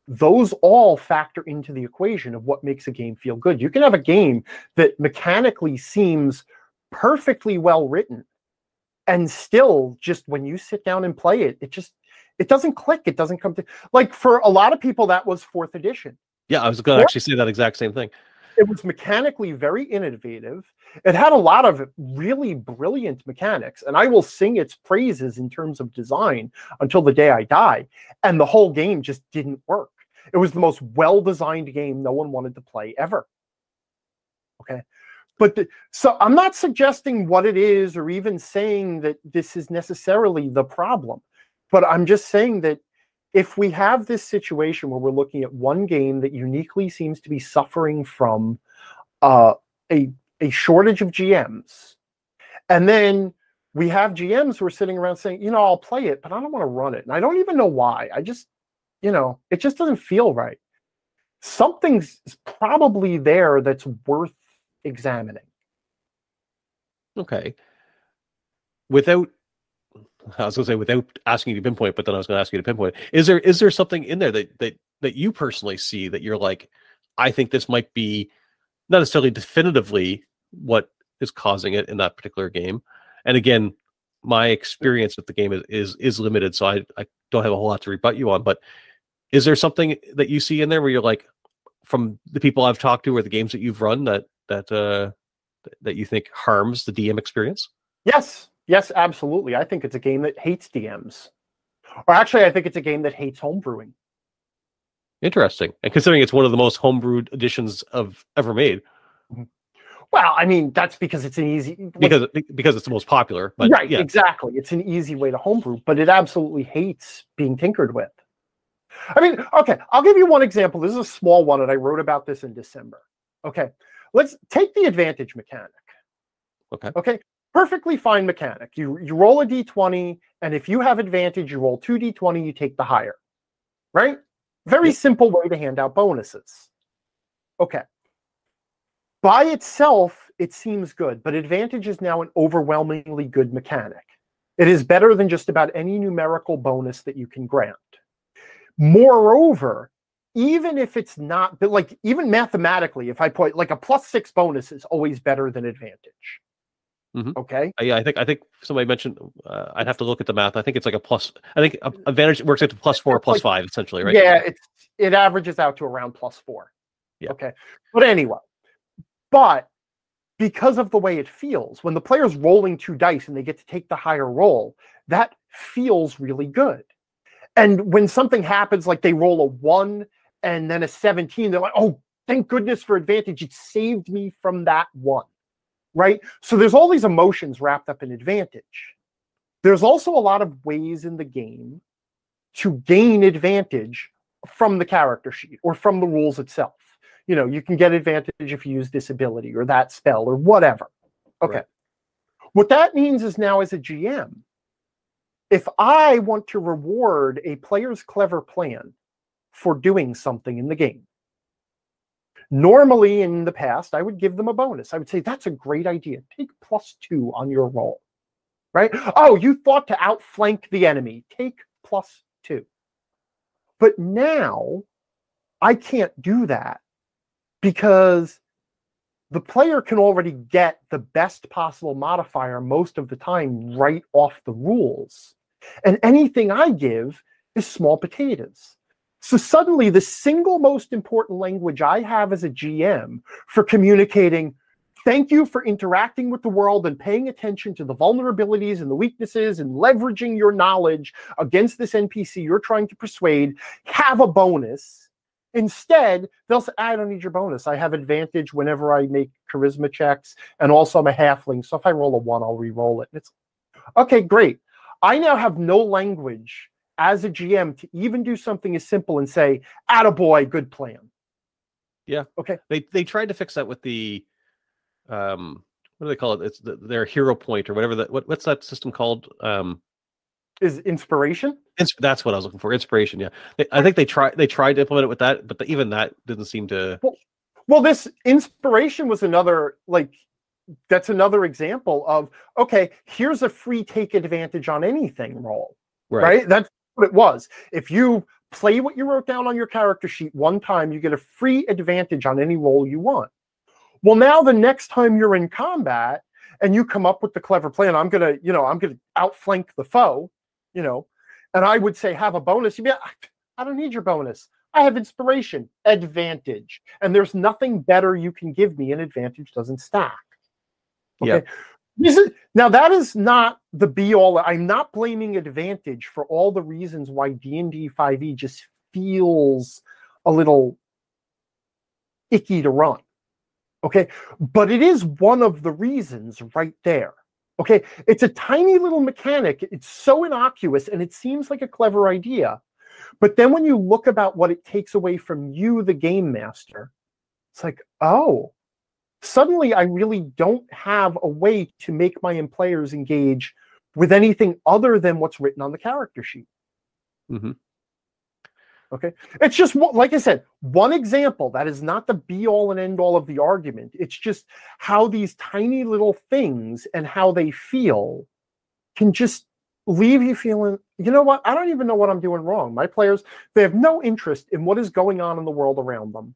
those all factor into the equation of what makes a game feel good. You can have a game that mechanically seems perfectly well written, and still, just when you sit down and play it, it doesn't click. It doesn't come to, like, for a lot of people, that was 4th edition. Yeah, I was going to actually say that exact same thing. It was mechanically very innovative. It had a lot of really brilliant mechanics, and I will sing its praises in terms of design until the day I die. And the whole game just didn't work. It was the most well-designed game no one wanted to play ever. Okay. But so I'm not suggesting what it is or even saying that this is necessarily the problem. But I'm just saying that if we have this situation where we're looking at one game that uniquely seems to be suffering from a shortage of GMs, and then we have GMs who are sitting around saying, I'll play it, but I don't want to run it. And I don't even know why. I just, it just doesn't feel right. Something's probably there that's worth examining. Okay. Without asking you to pinpoint, but then I was going to ask you to pinpoint. Is there something in there that you personally see that you're like, I think this might be not necessarily definitively what is causing it in that particular game? And again, my experience with the game is limited, so I don't have a whole lot to rebut you on. But is there something that you see in there where you're like, from the people I've talked to or the games that you've run, that you think harms the DM experience? Yes, absolutely. I think it's a game that hates DMs. Or actually, I think it's a game that hates homebrewing. Interesting. And considering it's one of the most homebrewed editions of ever made. Well, I mean, that's because it's an easy... Because it's the most popular. But right, yeah. Exactly. It's an easy way to homebrew, but it absolutely hates being tinkered with. I mean, okay, I'll give you one example. This is a small one, and I wrote about this in December. Okay, let's take the advantage mechanic. Okay. Perfectly fine mechanic. You roll a d20, and if you have advantage, you roll 2d20, you take the higher. Right? Very simple way to hand out bonuses. Okay. By itself, it seems good, but advantage is now an overwhelmingly good mechanic. It is better than just about any numerical bonus that you can grant. Moreover, even if it's not, like, even mathematically, if I put like a +6 bonus is always better than advantage. Mm-hmm. Okay. Yeah, I think somebody mentioned. I'd have to look at the math. I think it's like a plus. I think advantage works out to +4 or +5 essentially, right? Yeah, it averages out to around +4. Yeah. Okay. But anyway, because of the way it feels, when the player's rolling 2 dice and they get to take the higher roll, that feels really good. And when something happens, like they roll a 1 and then a 17, they're like, oh, thank goodness for advantage. It saved me from that 1. Right? So there's all these emotions wrapped up in advantage. There's also a lot of ways in the game to gain advantage from the character sheet or from the rules itself. You can get advantage if you use this ability or that spell or whatever. Okay. Right. What that means is now as a GM, if I want to reward a player's clever plan for doing something in the game, normally in the past, I would give them a bonus. I would say, that's a great idea. Take +2 on your roll, right? Oh, you thought to outflank the enemy. Take +2. But now I can't do that because the player can already get the best possible modifier most of the time right off the rules. And anything I give is small potatoes. So suddenly the single most important language I have as a GM for communicating, thank you for interacting with the world and paying attention to the vulnerabilities and the weaknesses and leveraging your knowledge against this NPC you're trying to persuade, have a bonus. Instead, they'll say, I don't need your bonus. I have advantage whenever I make charisma checks. And also I'm a halfling. So if I roll a 1, I'll re-roll it. And it's okay, great. I now have no language as a GM to even do something as simple and say, attaboy, good plan. Yeah. Okay. They tried to fix that with the what do they call it? It's their hero point or whatever what's that system called? Is inspiration? That's what I was looking for. Inspiration, yeah. I think they tried to implement it with that, but even that didn't seem to. Well, this inspiration was another, that's another example of, okay, here's a free take advantage on anything roll, right? That's what it was. If you play what you wrote down on your character sheet one time. You get a free advantage on any roll you want. Well, now the next time you're in combat and you come up with the clever plan, I'm gonna outflank the foe, and I would say have a bonus. You'd be like, I don't need your bonus. I have inspiration, advantage, and there's nothing better you can give me. An advantage doesn't stack. Okay. Yeah. Now that is not the be all. I'm not blaming advantage for all the reasons why D&D 5e just feels a little icky to run. Okay, but it is one of the reasons right there. Okay, it's a tiny little mechanic. It's so innocuous and it seems like a clever idea. But then when you look about what it takes away from you, the game master, it's like, oh, suddenly I really don't have a way to make my players engage with anything other than what's written on the character sheet. Mm-hmm. Okay, it's just, like I said, one example. That is not the be-all and end-all of the argument. It's just how these tiny little things and how they feel can just leave you feeling, you know what, I don't even know what I'm doing wrong. My players, they have no interest in what is going on in the world around them.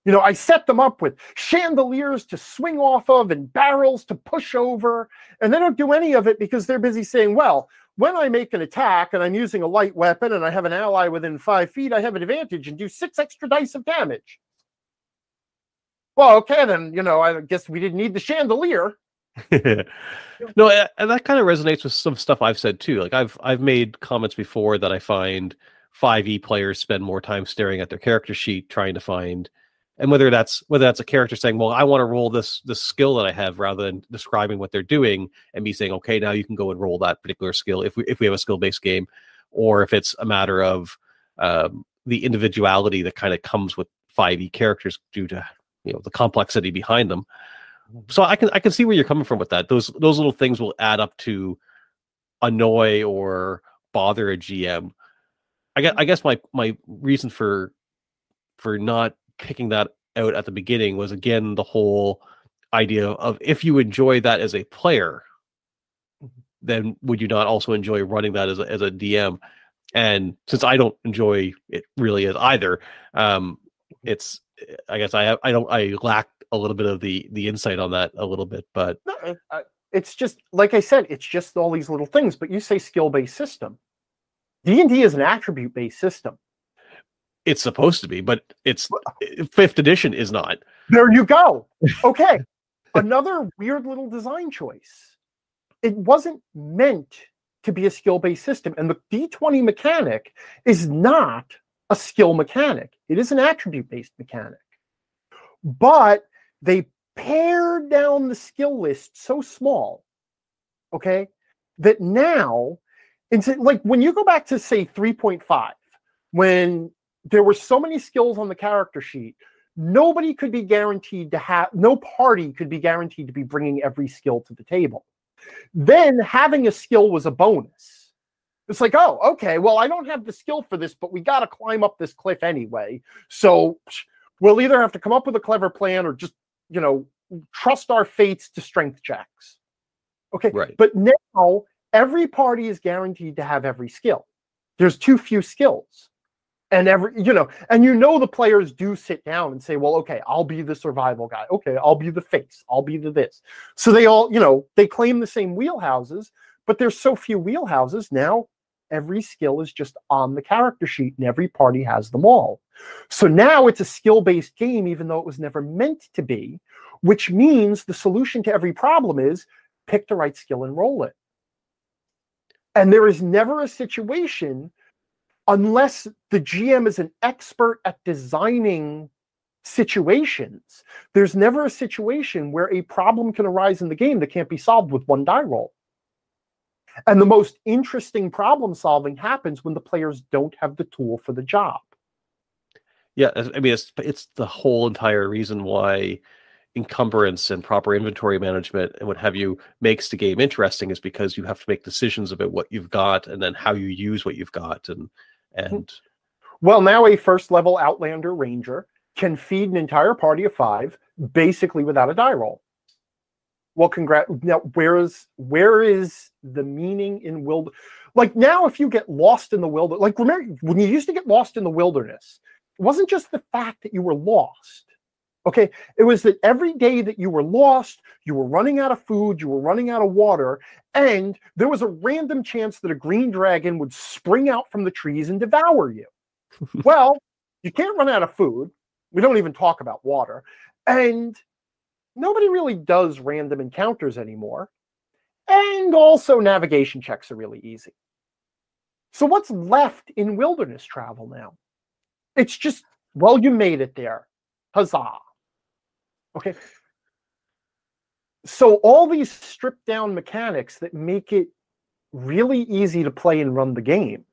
I set them up with chandeliers to swing off of and barrels to push over, and they don't do any of it because they're busy saying, well, when I make an attack and I'm using a light weapon and I have an ally within 5 feet, I have an advantage and do 6 extra dice of damage. Well, okay, then, I guess we didn't need the chandelier. No, and that kind of resonates with some stuff I've said too. Like I've made comments before that I find 5e players spend more time staring at their character sheet trying to find, and whether that's a character saying, well, I want to roll this skill that I have, rather than describing what they're doing and me saying, okay, now you can go and roll that particular skill if we have a skill-based game, or if it's a matter of the individuality that kind of comes with 5e characters due to the complexity behind them. So I can see where you're coming from with that. Those little things will add up to annoy or bother a GM. I guess my reason for not picking that out at the beginning was, again, the whole idea of, if you enjoy that as a player, then would you not also enjoy running that as a DM? And since I don't enjoy it really as either, it's, I guess I lack a little bit of the insight on that a little bit. But no, it's just, like I said, it's just all these little things. But you say skill-based system. D&D is an attribute-based system. It's supposed to be, but it's 5th edition is not. There you go. Okay. Another weird little design choice. It wasn't meant to be a skill-based system. And the D20 mechanic is not a skill mechanic. It is an attribute-based mechanic. But they pared down the skill list so small, okay, that now, like when you go back to, say, 3.5, when there were so many skills on the character sheet, no party could be guaranteed to be bringing every skill to the table. Then having a skill was a bonus. It's like, oh, okay, well, I don't have the skill for this, but we got to climb up this cliff anyway. So we'll either have to come up with a clever plan or just, trust our fates to strength checks. Okay, right. But now every party is guaranteed to have every skill. There's too few skills. And the players do sit down and say, well, okay, I'll be the survival guy. Okay, I'll be the face. I'll be the this. So they all, they claim the same wheelhouses, but there's so few wheelhouses now. Every skill is just on the character sheet and every party has them all. So now it's a skill-based game, even though it was never meant to be, which means the solution to every problem is pick the right skill and roll it. And there is never a situation, unless the GM is an expert at designing situations, there's never a situation where a problem can arise in the game that can't be solved with one die roll. And the most interesting problem solving happens when the players don't have the tool for the job. Yeah, I mean, it's the whole entire reason why encumbrance and proper inventory management and what have you makes the game interesting, is because you have to make decisions about what you've got and then how you use what you've got. And well, now a first level Outlander Ranger can feed an entire party of 5 basically without a die roll. Well, now where is the meaning in Like now, if you get lost in the wilderness, like remember when you used to get lost in the wilderness, it wasn't just the fact that you were lost. Okay, it was that every day that you were lost, you were running out of food, you were running out of water, and there was a random chance that a green dragon would spring out from the trees and devour you. Well, you can't run out of food. We don't even talk about water. And nobody really does random encounters anymore. And also navigation checks are really easy. So what's left in wilderness travel now? It's just, well, you made it there. Huzzah. Okay. So all these stripped down mechanics that make it really easy to play and run the game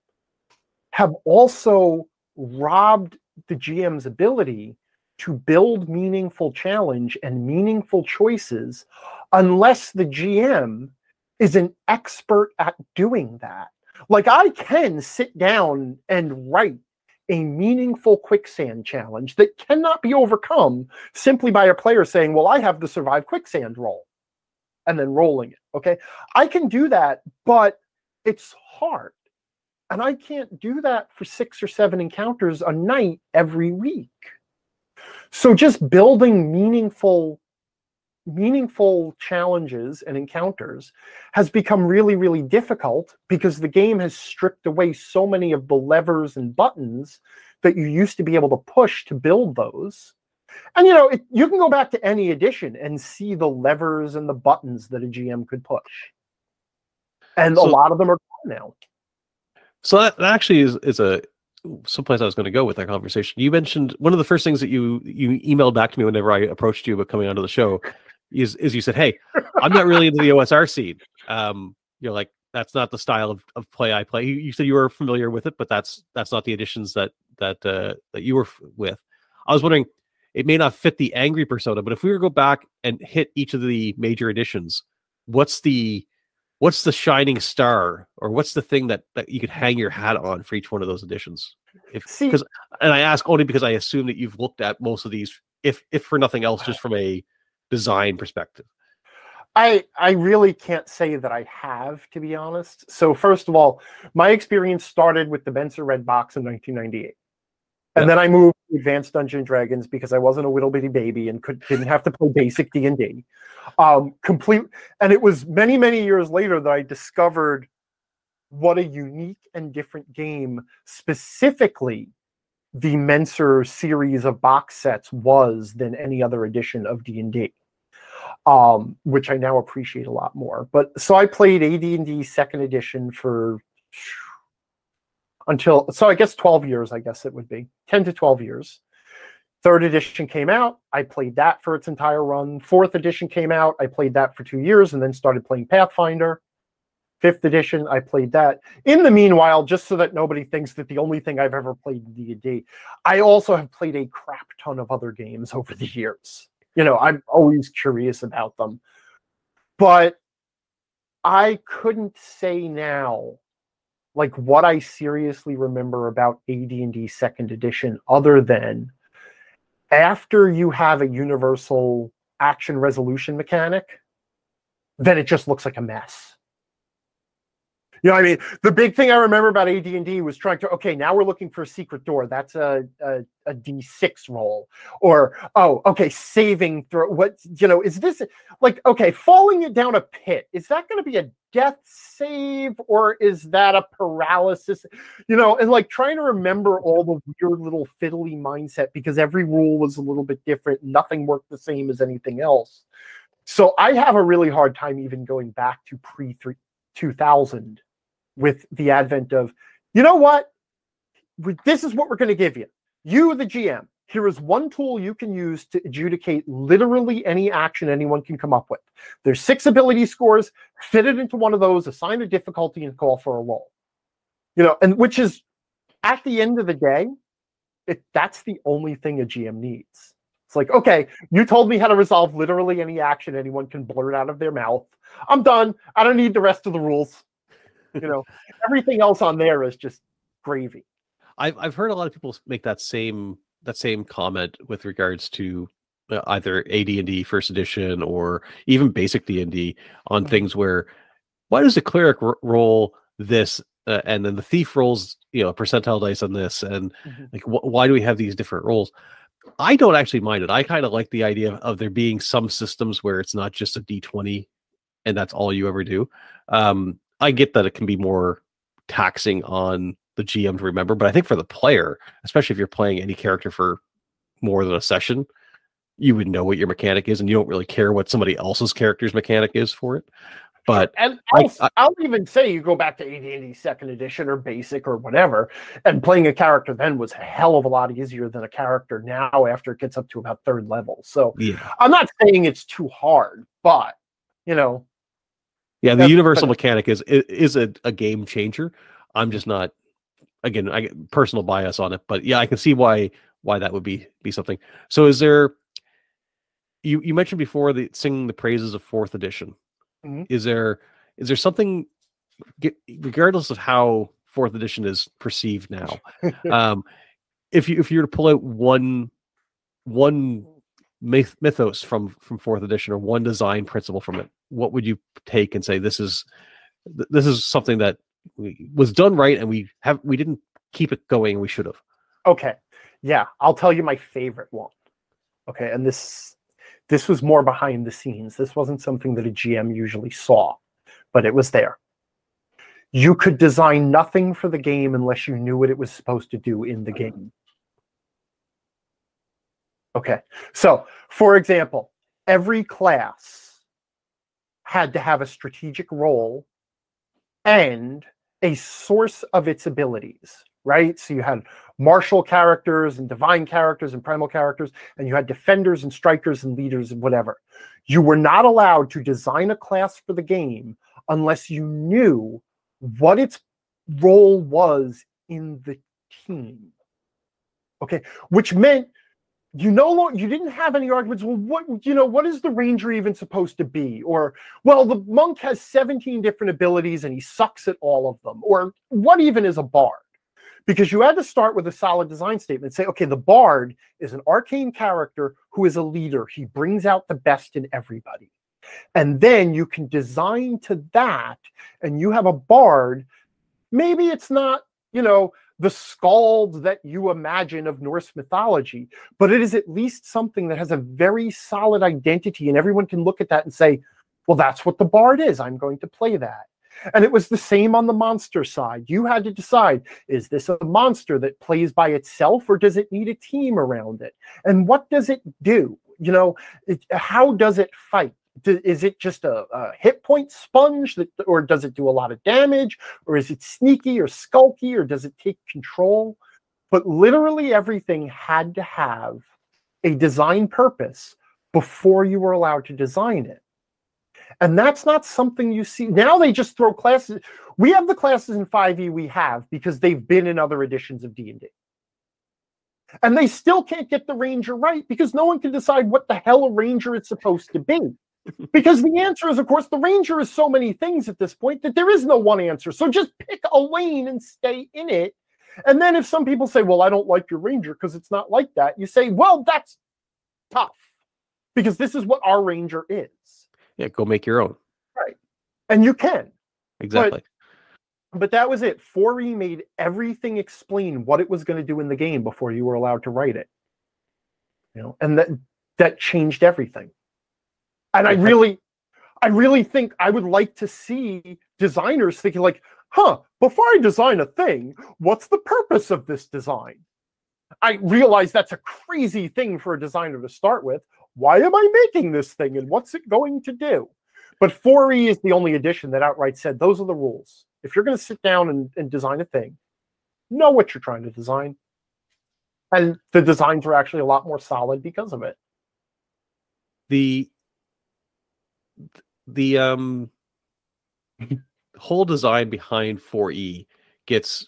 have also robbed the GM's ability to build meaningful challenge and meaningful choices unless the GM is an expert at doing that. Like I can sit down and write a meaningful quicksand challenge that cannot be overcome simply by a player saying, well, I have the survive quicksand roll, and then rolling it, okay? I can do that, but it's hard. And I can't do that for 6 or 7 encounters a night every week. So just building meaningful challenges and encounters has become really, really difficult because the game has stripped away so many of the levers and buttons that you used to be able to push to build those. And, you know, you can go back to any edition and see the levers and the buttons that a GM could push. And a lot of them are gone now. So that actually is a someplace I was going to go with that conversation. You mentioned one of the first things that you emailed back to me whenever I approached you about coming onto the show is you said, hey, I'm not really into the OSR scene. You're like, that's not the style of play I play. You said you were familiar with it, but that's not the editions that you were with. I was wondering, it may not fit the angry persona, but if we were to go back and hit each of the major editions, what's the shining star, or what's the thing that you could hang your hat on for each one of those editions? And I ask only because I assume that you've looked at most of these, if for nothing else, just from a design perspective. I really can't say that I have, to be honest. So first of all, my experience started with the Mensa Red Box in 1998. And then I moved to Advanced Dungeons and Dragons because I wasn't a little bitty baby and didn't have to play basic D&D. And it was many, many years later that I discovered what a unique and different game specifically the Mensa series of box sets was than any other edition of D&D, which I now appreciate a lot more. But so I played AD&D second edition for I guess 12 years, I guess it would be 10 to 12 years. Third edition came out. I played that for its entire run. Fourth edition came out. I played that for 2 years and then started playing Pathfinder. Fifth edition, I played that. In the meanwhile, just so that nobody thinks that the only thing I've ever played in D&D, I also have played a crap ton of other games over the years. You know, I'm always curious about them. But I couldn't say now like what I seriously remember about AD&D second edition other than after you have a universal action resolution mechanic, then it just looks like a mess. You know what I mean? The big thing I remember about AD&D was trying to, okay, now we're looking for a secret door. That's a D6 roll. Or, oh, okay, saving throw. What, you know, is this, like, okay, falling down a pit, is that going to be a death save or is that a paralysis? You know, and like trying to remember all the weird little fiddly mindset because every rule was a little bit different. Nothing worked the same as anything else. So I have a really hard time even going back to pre-2000 with the advent of, you know what? This is what we're going to give you. You, the GM, here is one tool you can use to adjudicate literally any action anyone can come up with. There's 6 ability scores, fit it into one of those, assign a difficulty, and call for a roll. You know, and which is, at the end of the day, that's the only thing a GM needs. It's like, okay, you told me how to resolve literally any action anyone can blurt out of their mouth. I'm done. I don't need the rest of the rules. You know, everything else on there is just gravy. I've heard a lot of people make that same comment with regards to either AD&D first edition or even basic D&D on things where, why does the cleric roll this, and then the thief rolls, a percentile dice on this, and like why do we have these different rolls? I don't actually mind it. I kind of like the idea of there being some systems where it's not just a D20 and that's all you ever do. I get that it can be more taxing on the GM to remember, but I think for the player, especially if you're playing any character for more than a session, you would know what your mechanic is, and you don't really care what somebody else's character's mechanic is for it. But and I'll even say you go back to AD&D second edition or basic or whatever, and playing a character then was a hell of a lot easier than a character now after it gets up to about third level. So I'm not saying it's too hard, but the universal mechanic is a game changer. I'm just not, again, I get personal bias on it, but yeah, I can see why that would be something. So is there, you mentioned before singing the praises of 4th edition. Is there something, regardless of how 4th edition is perceived now, if you were to pull out one mythos from 4th edition or one design principle from it, what would you take and say this is something that was done right and we didn't keep it going, we should have? Okay, yeah, I'll tell you my favorite one. Okay, and this was more behind the scenes. This wasn't something that a GM usually saw, but it was there. You could design nothing for the game unless you knew what it was supposed to do in the game. Okay, so for example, every class had to have a strategic role and a source of its abilities, right? So you had martial characters and divine characters and primal characters, and you had defenders and strikers and leaders and whatever. You were not allowed to design a class for the game unless you knew what its role was in the team. Okay, which meant you didn't have any arguments. Well, what is the ranger even supposed to be? Or, well, the monk has 17 different abilities and he sucks at all of them. Or what even is a bard? Because you had to start with a solid design statement. Say, okay, the bard is an arcane character who is a leader. He brings out the best in everybody. And then you can design to that, and you have a bard. Maybe it's not, the skald that you imagine of Norse mythology, but it is at least something that has a very solid identity, and everyone can look at that and say, well, that's what the bard is. I'm going to play that. And it was the same on the monster side. You had to decide, is this a monster that plays by itself, or does it need a team around it? And what does it do? How does it fight? Is it just a hit point sponge, or does it do a lot of damage? Or is it sneaky or skulky, or does it take control? But literally everything had to have a design purpose before you were allowed to design it. And that's not something you see. Now they just throw classes. We have the classes in 5e we have because they've been in other editions of D&D. And they still can't get the ranger right because no one can decide what the hell a ranger is supposed to be. Because the answer is, of course, the ranger is so many things at this point that there is no one answer. So just pick a lane and stay in it. And then if some people say, well, I don't like your ranger because it's not like that, you say, well, that's tough because this is what our ranger is. Yeah, go make your own. Right. And you can. Exactly. But that was it. 4E made everything explain what it was going to do in the game before you were allowed to write it. And that changed everything. And I really think I would like to see designers thinking like, before I design a thing, what's the purpose of this design? I realize that's a crazy thing for a designer to start with. Why am I making this thing and what's it going to do? But 4E is the only edition that outright said, those are the rules. If you're going to sit down and design a thing, know what you're trying to design. And the designs are actually a lot more solid because of it. The whole design behind 4E gets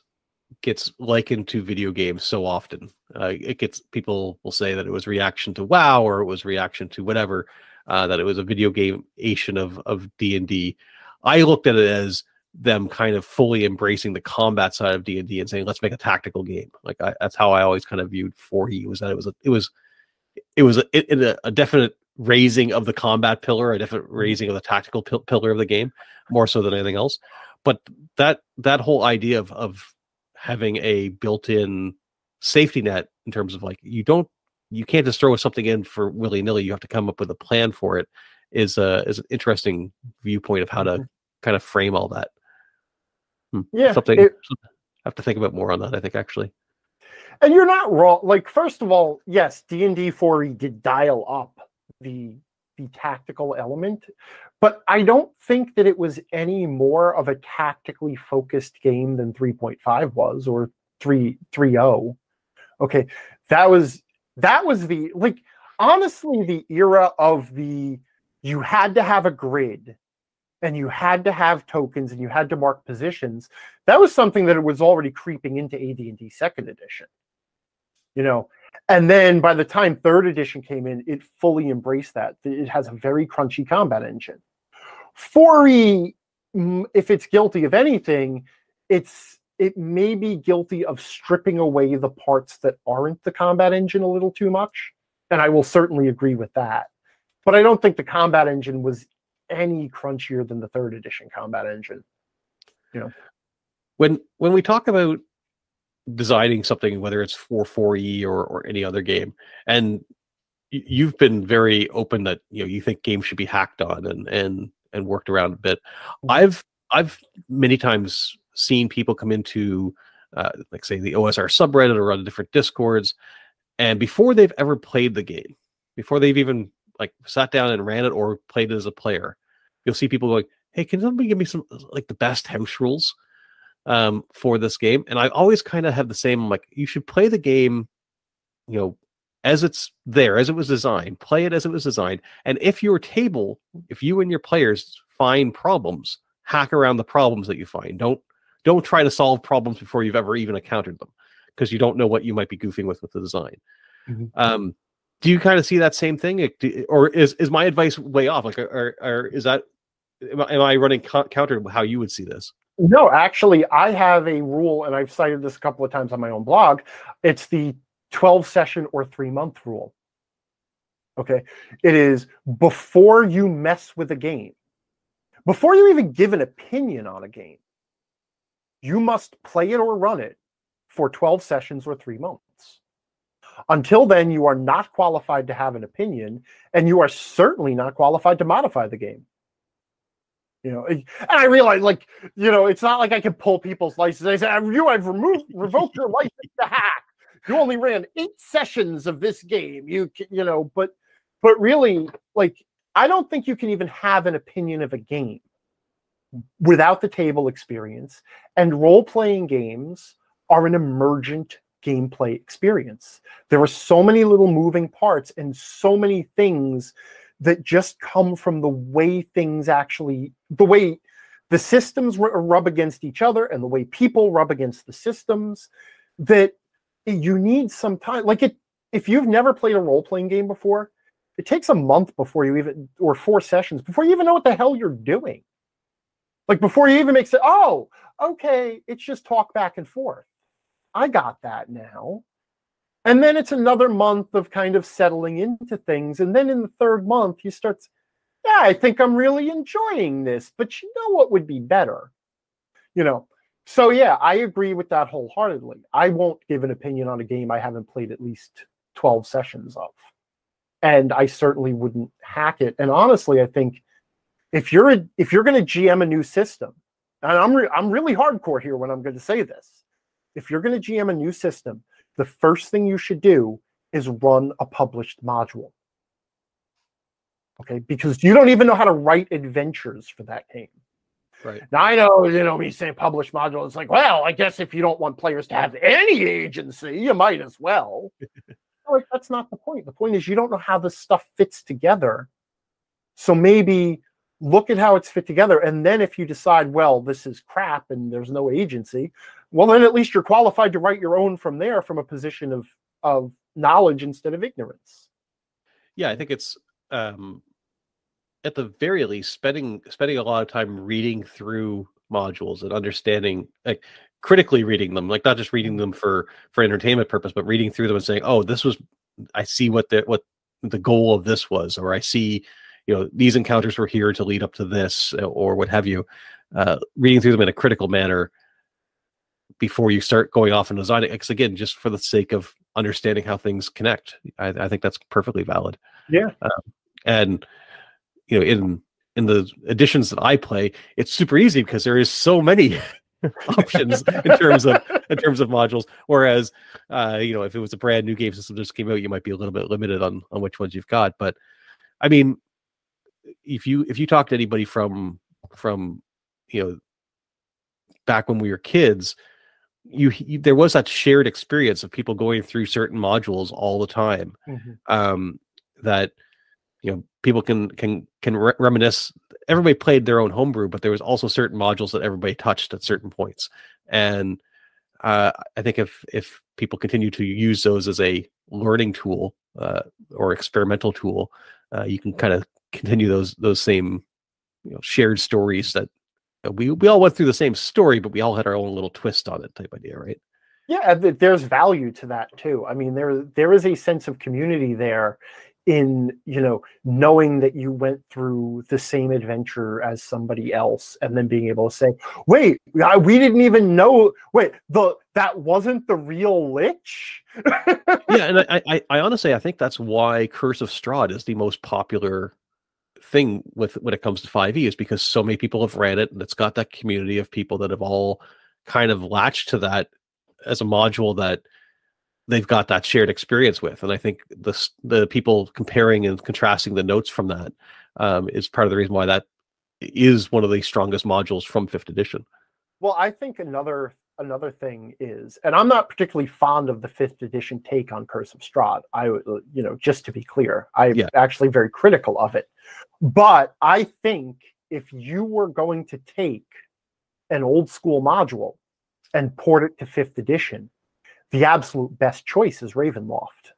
likened to video games so often. People will say that it was reaction to WoW, or it was reaction to whatever, that it was a video game-ation of D&D. I looked at it as them kind of fully embracing the combat side of D&D and saying, let's make a tactical game. That's how I always kind of viewed 4E, was that it was a definite raising of the combat pillar, a definite raising of the tactical pillar of the game, more so than anything else. But that whole idea of having a built-in safety net in terms of like you can't just throw something in for willy-nilly. You have to come up with a plan for it. Is an interesting viewpoint of how to kind of frame all that. Yeah, something I have to think about more on that, I think, actually. And you're not wrong. Like, first of all, yes, D&D 4e did dial up the tactical element, but I don't think that it was any more of a tactically focused game than 3.5 was, or 3.0. Okay, that was the, like, honestly, the era of you had to have a grid and you had to have tokens and you had to mark positions. That was something that it was already creeping into AD&D 2nd edition. And then by the time 3rd edition came in, it fully embraced that. It has a very crunchy combat engine. 4e, if it's guilty of anything, it may be guilty of stripping away the parts that aren't the combat engine a little too much. And I will certainly agree with that. But I don't think the combat engine was any crunchier than the 3rd edition combat engine. When we talk about designing something, whether it's for 4e or any other game, and you've been very open that you think games should be hacked on and worked around a bit. I've many times seen people come into like say the OSR subreddit or on different discords, and before they've ever played the game, before they've even like sat down and ran it or played it as a player, you'll see people going, "Hey, can somebody give me some like the best house rules for this game?" And I always kind of have the same, like, you should play the game, as it's there, as it was designed. Play it as it was designed. And if you and your players find problems, hack around the problems that you find. Don't try to solve problems before you've ever even encountered them, because you don't know what you might be goofing with the design. Mm-hmm. Do you kind of see that same thing, or is my advice way off? Like, or is that, am I running counter to how you would see this? No, actually, I have a rule, and I've cited this a couple of times on my own blog. It's the 12-session or 3-month rule. Okay, it is before you mess with a game, before you even give an opinion on a game, you must play it or run it for 12 sessions or 3 months. Until then, you are not qualified to have an opinion, and you are certainly not qualified to modify the game. And I realize, like, it's not like I can pull people's licenses. I say, I've revoked your license to hack. You only ran 8 sessions of this game. But really, like, I don't think you can even have an opinion of a game without the table experience. And role-playing games are an emergent gameplay experience. There are so many little moving parts and so many things that just come from the way the way the systems rub against each other and the way people rub against the systems, that you need some time. Like, if you've never played a role-playing game before, it takes a month before you even, or 4 sessions, before you even know what the hell you're doing. Like, before you even make it, oh, okay, it's just talk back and forth. I got that now. And then it's another month of kind of settling into things. And then in the 3rd month, you start, I think I'm really enjoying this, but you know what would be better? So yeah, I agree with that wholeheartedly. I won't give an opinion on a game I haven't played at least 12 sessions of. And I certainly wouldn't hack it. And honestly, I think if you're going to GM a new system, and I'm really hardcore here when I'm going to say this, if you're going to GM a new system, the first thing you should do is run a published module. Okay, because you don't even know how to write adventures for that game. Right. Now, I know, me saying published module, it's like, well, I guess if you don't want players to have any agency, you might as well. Like, that's not the point. The point is you don't know how this stuff fits together. So maybe look at how it's fit together. And then if you decide, well, this is crap and there's no agency, well, then at least you're qualified to write your own from there, from a position of knowledge instead of ignorance. Yeah, I think it's at the very least spending a lot of time reading through modules and understanding, like, critically reading them, like, not just reading them for entertainment purpose, but reading through them and saying, oh, I see what the goal of this was, or I see, these encounters were here to lead up to this, or what have you. Reading through them in a critical manner before you start going off and designing, because again, just for the sake of understanding how things connect, I think that's perfectly valid. Yeah. And in the editions that I play, it's super easy because there is so many options in terms of modules. Whereas, if it was a brand new game system just came out, you might be a little bit limited on which ones you've got. But I mean, if you talk to anybody from back when we were kids, there was that shared experience of people going through certain modules all the time. That people can reminisce. Everybody played their own homebrew, but there was also certain modules that everybody touched at certain points. And I think if people continue to use those as a learning tool or experimental tool, you can kind of continue those same shared stories that we all went through the same story, but we all had our own little twist on it type idea, right? Yeah, there's value to that too. I mean, there is a sense of community there in knowing that you went through the same adventure as somebody else, and then being able to say, wait, we didn't even know, that wasn't the real Lich. Yeah, and I honestly, I think that's why Curse of Strahd is the most popular thing when it comes to 5e, is because so many people have ran it, and it's got that community of people that have all kind of latched to that as a module that they've got that shared experience with. And I think the people comparing and contrasting the notes from that is part of the reason why that is one of the strongest modules from 5th edition. Well, I think another thing is, and I'm not particularly fond of the 5th edition take on Curse of Strahd. Just to be clear, I'm actually very critical of it. But I think if you were going to take an old school module and port it to 5th edition, the absolute best choice is Ravenloft.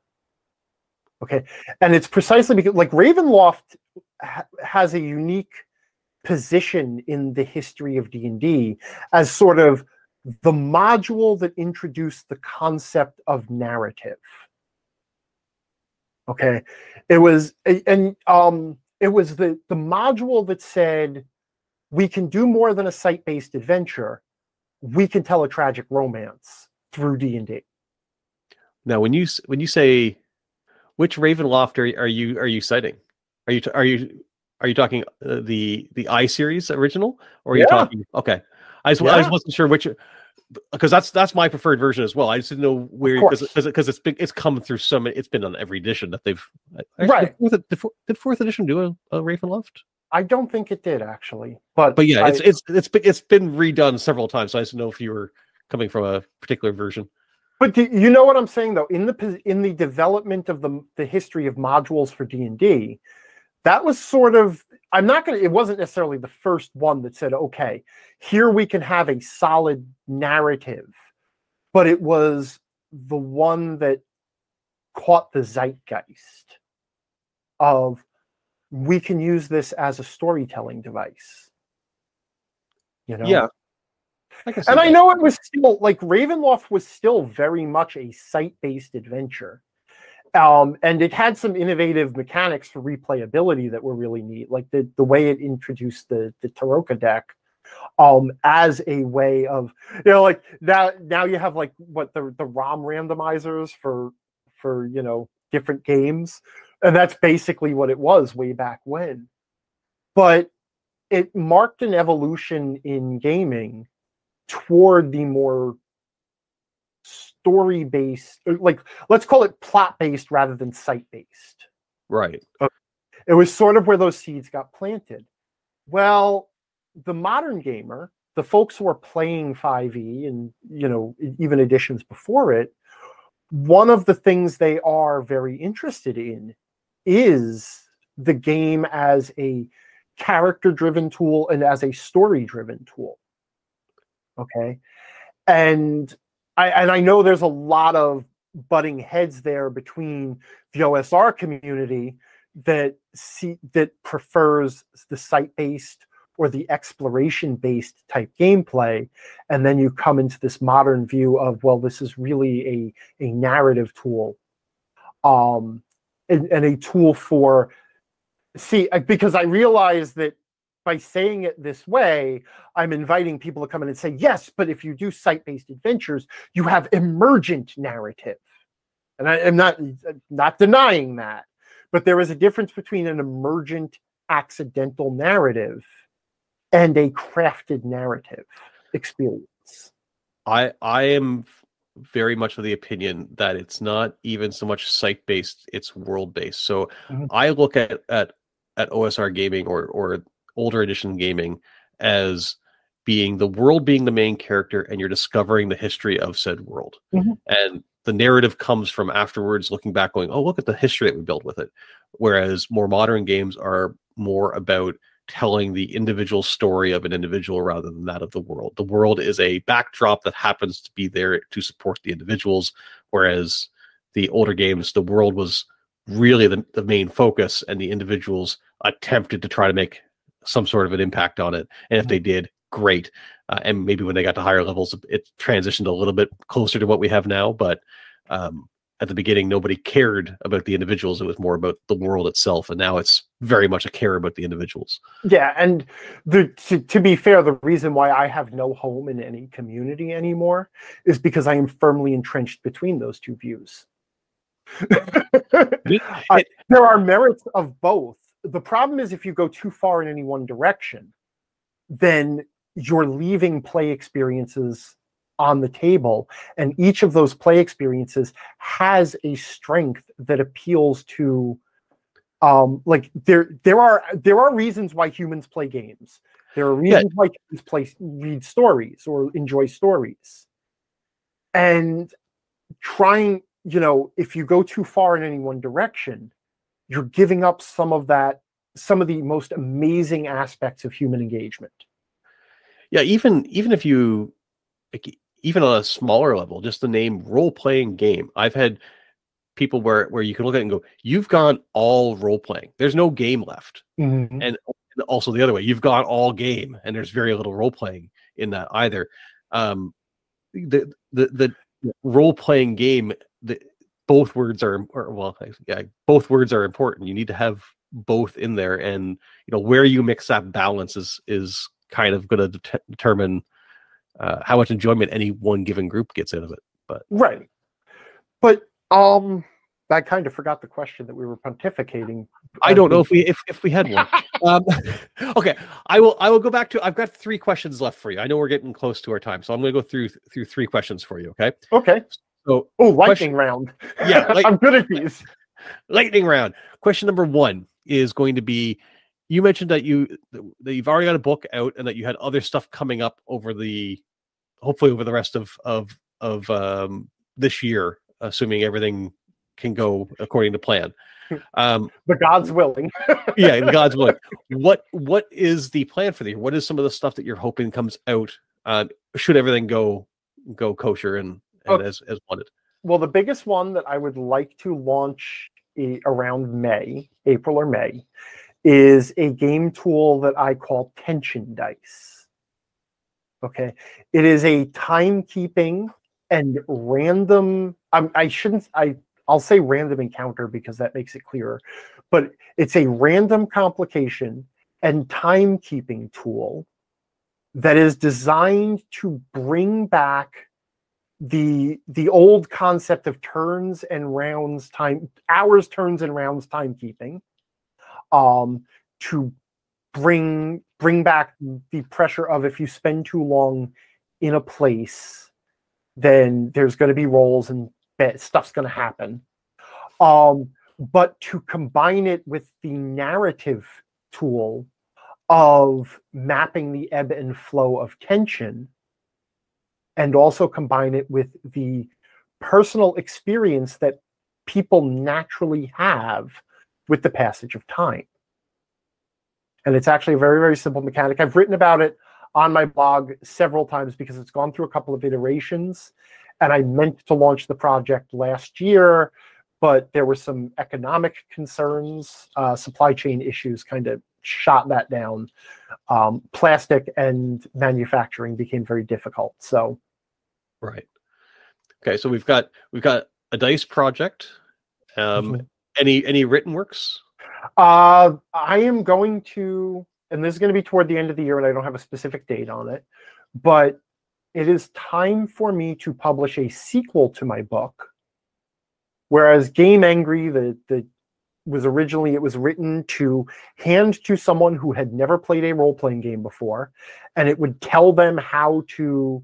Okay. And it's precisely because Ravenloft has a unique position in the history of D&D as sort of the module that introduced the concept of narrative. Okay. It was the module that said, we can do more than a site-based adventure. We can tell a tragic romance through D&D. Now, when you say, which Ravenloft are you citing? Are you talking the I series original, or are you talking? Okay, I wasn't sure which, because that's my preferred version as well. I just didn't know where, because it's come through so many. It's been on every edition that they've. Right. Did 4th edition do a Ravenloft? I don't think it did, actually, but yeah, it's been redone several times. So I just didn't know if you were coming from a particular version. But you know what I'm saying, though? In the development of the history of modules for D&D, that was sort of, it wasn't necessarily the first one that said, okay, here we can have a solid narrative, but it was the one that caught the zeitgeist of, we can use this as a storytelling device. Yeah. And I know it was still, Ravenloft was still very much a site-based adventure. And it had some innovative mechanics for replayability that were really neat, like the way it introduced the Taroka deck as a way of, now you have the ROM randomizers for different games. And that's basically what it was way back when. But it marked an evolution in gaming toward the more story-based, let's call it plot-based rather than site-based. Right. It was sort of where those seeds got planted. Well, the modern gamer, the folks who are playing 5e and, even editions before it, one of the things they are very interested in is the game as a character-driven tool and as a story-driven tool. Okay. And I know there's a lot of butting heads there between the OSR community that prefers the site-based or the exploration-based type gameplay, and then you come into this modern view of, well, this is really a narrative tool. and a tool for because I realize that by saying it this way, I'm inviting people to come in and say, yes, but if you do site-based adventures, you have emergent narrative. And I'm not denying that, but there is a difference between an emergent accidental narrative and a crafted narrative experience. I am very much of the opinion that it's not even so much site-based, it's world-based. So I look at OSR gaming or older edition gaming as being the world being the main character, and you're discovering the history of said world. And the narrative comes from afterwards, looking back going, oh, look at the history that we built with it. Whereas more modern games are more about telling the individual story of an individual rather than that of the world. The world is a backdrop that happens to be there to support the individuals, whereas the older games, the world was really the main focus, and the individuals attempted to try to make some sort of an impact on it. And if they did, great. And maybe when they got to higher levels, it transitioned a little bit closer to what we have now. But at the beginning, nobody cared about the individuals. It was more about the world itself. And now it's very much a care about the individuals. Yeah. And to be fair, the reason why I have no home in any community anymore is because I am firmly entrenched between those two views. There are merits of both. The problem is if you go too far in any one direction, then you're leaving play experiences on the table, and each of those play experiences has a strength that appeals to like there are reasons why humans play games. There are reasons why humans read stories or enjoy stories. And trying, if you go too far in any one direction, you're giving up some of the most amazing aspects of human engagement. Yeah, even if you, even on a smaller level, just the name role-playing game. I've had people where you can look at it and go, you've gone all role-playing. There's no game left. And also the other way, you've gone all game, and there's very little role-playing in that either. The role-playing game, both words are both words are important. You need to have both in there, and where you mix that balance is kind of going to determine how much enjoyment any one given group gets out of it. But I kind of forgot the question that we were pontificating. I don't know if we had one. Okay, I will go back to. I've got 3 questions left for you. I know we're getting close to our time, so I'm going to go through 3 questions for you. Okay. Okay. So, lightning round. Yeah, I'm good at these. Lightning round. Question number 1 is going to be: you mentioned that you've already got a book out, and that you had other stuff coming up hopefully over the rest of this year, assuming everything can go according to plan. The God's willing. Yeah, the God's willing. What is the plan for the year? What is some of the stuff that you're hoping comes out? Should everything go kosher and as wanted? Well, the biggest one that I would like to launch around April or May, is a game tool that I call Tension Dice. Okay, it is a timekeeping and random. I'll say random encounter because that makes it clearer, but it's a random complication and timekeeping tool that is designed to bring back the old concept of turns and rounds hours, turns and rounds timekeeping, to bring back the pressure of, if you spend too long in a place, then there's going to be rolls and stuff's going to happen. But to combine it with the narrative tool of mapping the ebb and flow of tension, and also combine it with the personal experience that people naturally have with the passage of time. And it's actually a very, very simple mechanic. I've written about it on my blog several times because it's gone through a couple of iterations, and I meant to launch the project last year, but there were some economic concerns, supply chain issues kind of shot that down. Plastic and manufacturing became very difficult. So, right. Okay, so we've got a dice project, and Any written works? I am going to, and this is going to be toward the end of the year, and I don't have a specific date on it, but it is time for me to publish a sequel to my book. Whereas Game Angry, it was written to hand to someone who had never played a role-playing game before, and it would tell them how to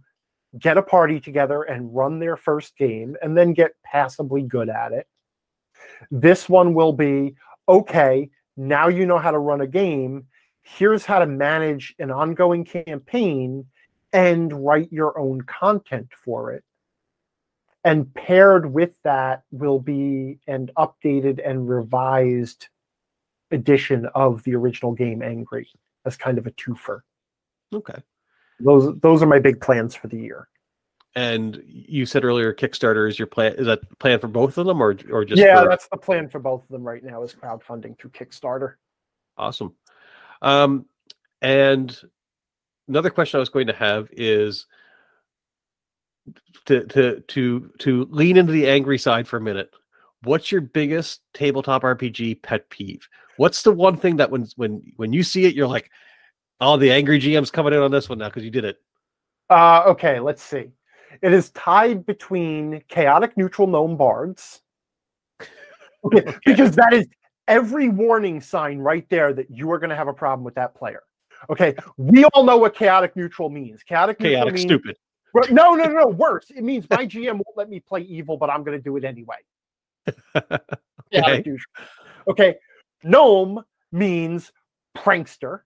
get a party together and run their first game, and then get passably good at it. This one will be, okay, now you know how to run a game. Here's how to manage an ongoing campaign and write your own content for it. And paired with that will be an updated and revised edition of the original Game Angry as kind of a twofer. Okay. Those are my big plans for the year. And you said earlier, Kickstarter is your plan. Is that plan for both of them, or just? Yeah, that's the plan for both of them right now, is crowdfunding through Kickstarter. Awesome. And another question I was going to have is to lean into the angry side for a minute. What's your biggest tabletop RPG pet peeve? What's the one thing that when you see it, you're like, oh, the angry GM's coming in on this one now because you did it. Okay, let's see. It is tied between chaotic neutral gnome bards. Okay, because that is every warning sign right there that you are going to have a problem with that player. Okay, we all know what chaotic neutral means. Chaotic means stupid. No, worse. It means my GM won't let me play evil, but I'm going to do it anyway. Okay. Okay, gnome means prankster.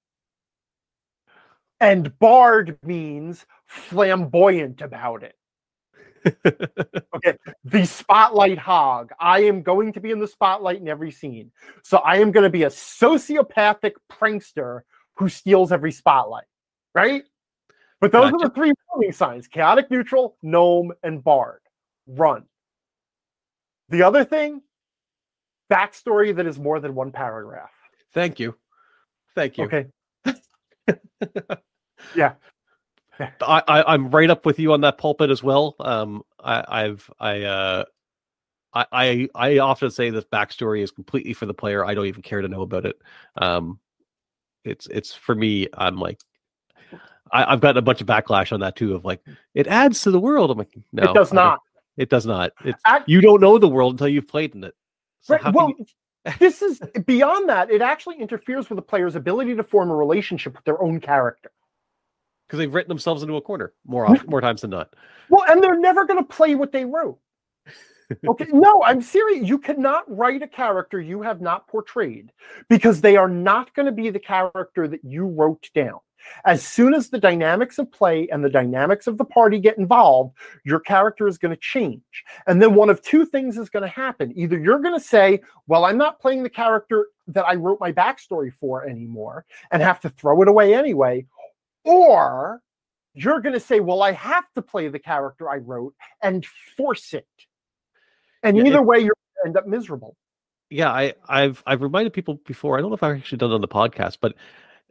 And bard means flamboyant about it. Okay, the spotlight hog. I am going to be in the spotlight in every scene. So I am going to be a sociopathic prankster who steals every spotlight, right? But those are the three warning signs: chaotic neutral, gnome, and bard. Run. The other thing, backstory that is more than one paragraph. Thank you. Okay. Yeah. I'm right up with you on that pulpit as well. I often say this backstory is completely for the player. I don't even care to know about it. It's for me. I'm like, I've gotten a bunch of backlash on that too. Of like, it adds to the world. I'm like, no, it does not. It does not. You don't know the world until you've played in it. So right. Well, this is beyond that. It actually interferes with the player's ability to form a relationship with their own character. Because they've written themselves into a corner more times than not. Well, and they're never going to play what they wrote. Okay, no, I'm serious. You cannot write a character you have not portrayed because they are not going to be the character that you wrote down. As soon as the dynamics of play and the dynamics of the party get involved, your character is going to change. And then one of two things is going to happen. Either you're going to say, well, I'm not playing the character that I wrote my backstory for anymore and have to throw it away anyway. Or you're going to say, well, I have to play the character I wrote and force it. And either way, you're going to end up miserable. Yeah, I've reminded people before. I don't know if I've actually done it on the podcast, but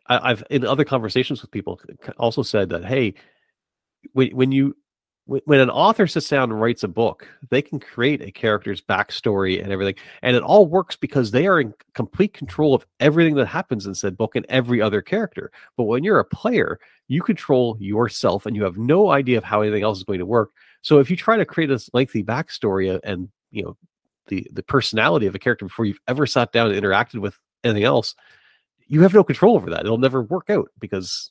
I've in other conversations with people also said that, hey, when an author sits down and writes a book, they can create a character's backstory and everything, and it all works because they are in complete control of everything that happens in said book and every other character. But when you're a player, you control yourself, and you have no idea of how anything else is going to work. So if you try to create a lengthy backstory and the personality of a character before you've ever sat down and interacted with anything else, you have no control over that. It'll never work out because...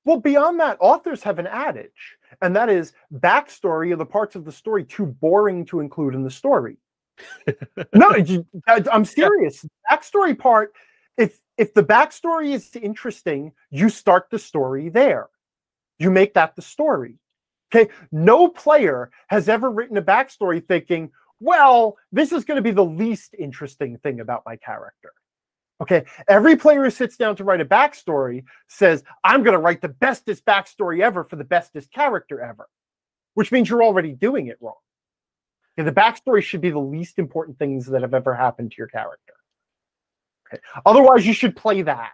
Well, beyond that, authors have an adage, and that is backstory are the parts of the story too boring to include in the story. No, I'm serious. Yeah. Backstory part, if the backstory is interesting, you start the story there. You make that the story. Okay, no player has ever written a backstory thinking, well, this is going to be the least interesting thing about my character. Okay, every player who sits down to write a backstory says, I'm going to write the bestest backstory ever for the bestest character ever, which means you're already doing it wrong. Okay, the backstory should be the least important things that have ever happened to your character. Okay, otherwise, you should play that.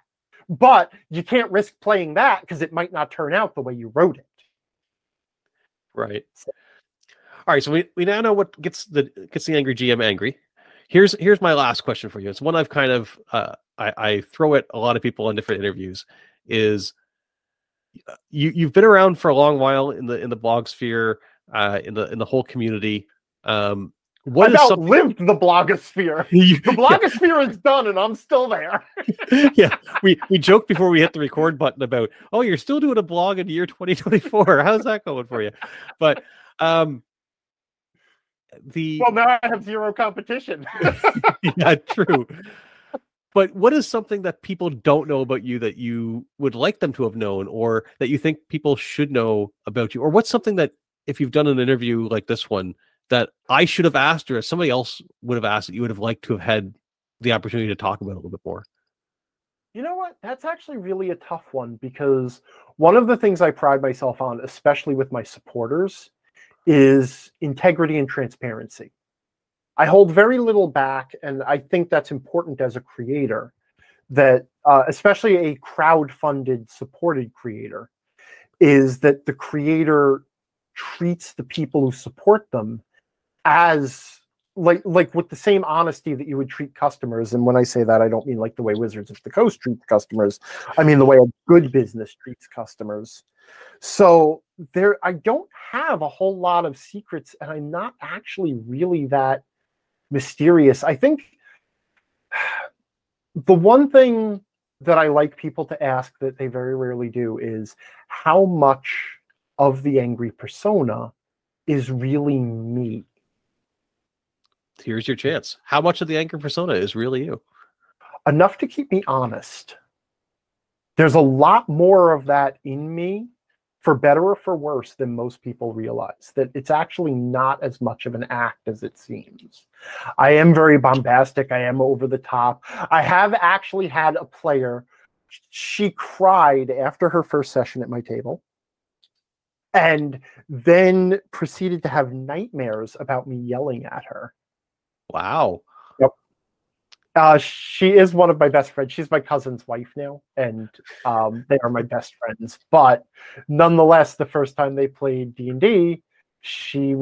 But you can't risk playing that because it might not turn out the way you wrote it. Right. All right, so we now know what gets the angry GM angry. Here's my last question for you. It's one I've kind of I throw at a lot of people in different interviews. Is you've been around for a long while in the blog sphere, in the whole community. What I've is something outlived the blogosphere. The blogosphere is done, and I'm still there. Yeah, we joked before we hit the record button about, oh, you're still doing a blog in the year 2024. How's that going for you? But well, now I have zero competition. yeah, true. But what is something that people don't know about you that you would like them to have known, or that you think people should know about you? Or what's something that, if you've done an interview like this one, that I should have asked, or somebody else would have asked, that you would have liked to have had the opportunity to talk about a little bit more? You know what? That's actually really a tough one, because one of the things I pride myself on, especially with my supporters, is integrity and transparency. I hold very little back, and I think that's important as a creator, that especially a crowd-funded, supported creator, is that the creator treats the people who support them as like with the same honesty that you would treat customers. And when I say that, I don't mean like the way Wizards of the Coast treat customers. I mean the way a good business treats customers. So I don't have a whole lot of secrets, and I'm not actually really that mysterious. I think the one thing that I like people to ask that they very rarely do is, how much of the angry persona is really me? Here's your chance. How much of the angry persona is really you? Enough to keep me honest. There's a lot more of that in me, for better or for worse, than most people realize. That it's actually not as much of an act as it seems. I am very bombastic. I am over the top. I have actually had a player, she cried after her first session at my table, and then proceeded to have nightmares about me yelling at her. Wow. Yep. She is one of my best friends. She's my cousin's wife now, and they are my best friends. But nonetheless, the first time they played D&D, she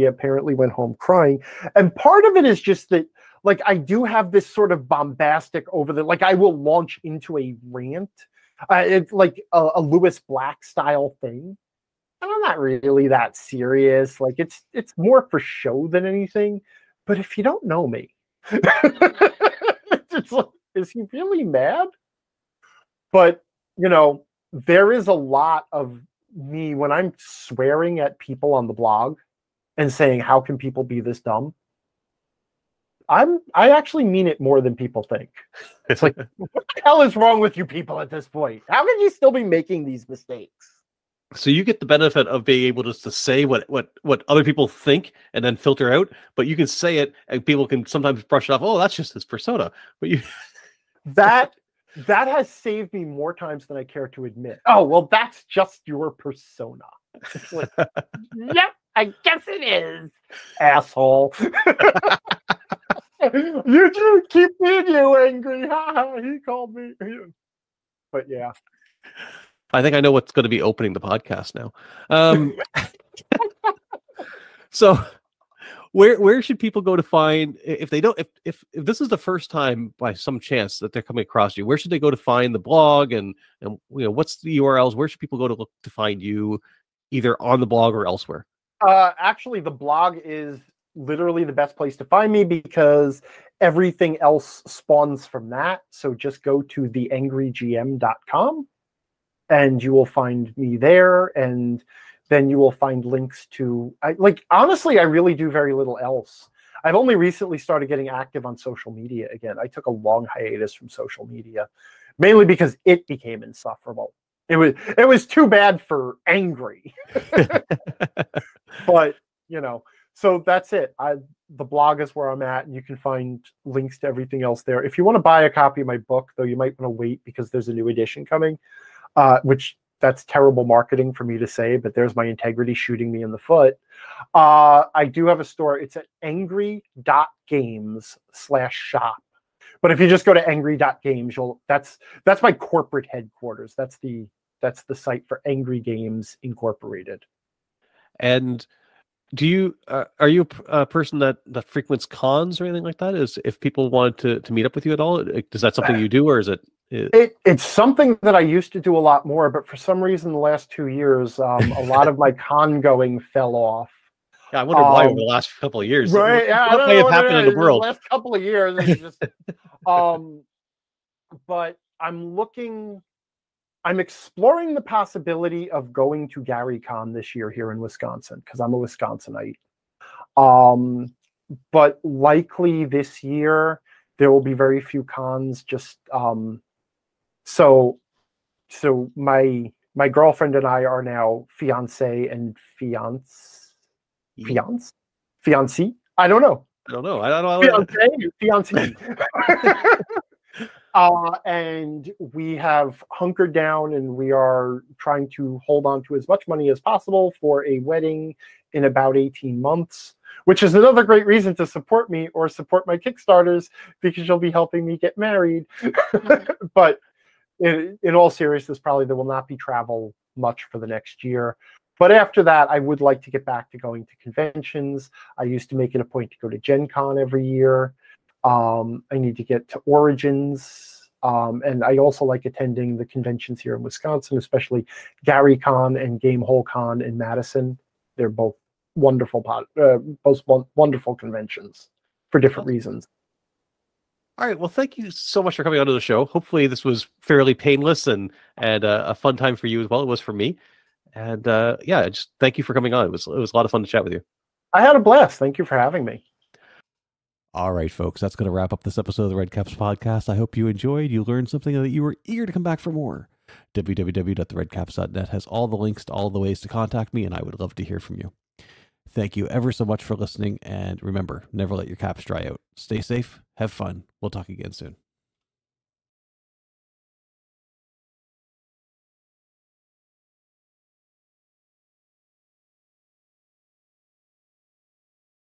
apparently went home crying. And part of it is just that, like, I do have this sort of bombastic like, I will launch into a rant. It's like a Lewis Black style thing. And I'm not really that serious. Like, it's more for show than anything. But if you don't know me, it's like, is he really mad? But, there is a lot of me when I'm swearing at people on the blog and saying, how can people be this dumb? I actually mean it more than people think. It's like, what the hell is wrong with you people at this point? How can you still be making these mistakes? So you get the benefit of being able to say what other people think and then filter out, but you can say it and people can sometimes brush it off. Oh, that's just his persona. But you that has saved me more times than I care to admit. Oh, well, that's just your persona. It's like, yep, I guess it is, asshole. You do keep being you angry. He called me. But yeah. I think I know what's going to be opening the podcast now. So where should people go to find, if they don't, if this is the first time by some chance that they're coming across you, where should they go to find the blog, and what's the URLs? Where should people go to look to find you, either on the blog or elsewhere? Actually, the blog is literally the best place to find me, because everything else spawns from that. So just go to theangrygm.com. and you will find me there, and then you will find links to, honestly, I really do very little else. I've only recently started getting active on social media again. I took a long hiatus from social media, mainly because it became insufferable. It was too bad for angry. But, so that's it. The blog is where I'm at, and you can find links to everything else there. If you want to buy a copy of my book, though, you might want to wait, because there's a new edition coming. Which that's terrible marketing for me to say, but there's my integrity shooting me in the foot. I do have a store. It's at angry.games/shop. But if you just go to angry.games, that's my corporate headquarters. That's the site for Angry Games Incorporated. And Do you are you a person that frequents cons or anything like that? Is if people wanted to meet up with you at all, is that something you do, or is it? It's something that I used to do a lot more, but for some reason, the last 2 years, a lot of my con going fell off. Yeah, I wonder why over the last couple of years. Right? Yeah, what may have happened in the world? The last couple of years, it's just. But I'm exploring the possibility of going to GaryCon this year here in Wisconsin because I'm a Wisconsinite. But likely this year there will be very few cons. Just so my girlfriend and I are now fiance and fiancé. I don't know. Fiancé. And we have hunkered down and we are trying to hold on to as much money as possible for a wedding in about 18 months, which is another great reason to support me or support my Kickstarters because you'll be helping me get married. But in all seriousness, probably there will not be travel much for the next year. But after that, I would like to get back to going to conventions. I used to make it a point to go to Gen Con every year. I need to get to Origins, and I also like attending the conventions here in Wisconsin, especially GaryCon and GameholeCon in Madison. They're both wonderful conventions for different reasons. All right. Well, thank you so much for coming onto the show. Hopefully, this was fairly painless and a fun time for you as well. It was for me. And yeah, just thank you for coming on. It was a lot of fun to chat with you. I had a blast. Thank you for having me. All right, folks, that's going to wrap up this episode of the Redcaps Podcast. I hope you enjoyed. You learned something, that you were eager to come back for more. www.theredcaps.net has all the links to all the ways to contact me, and I would love to hear from you. Thank you ever so much for listening, and remember, never let your caps dry out. Stay safe, have fun. We'll talk again soon.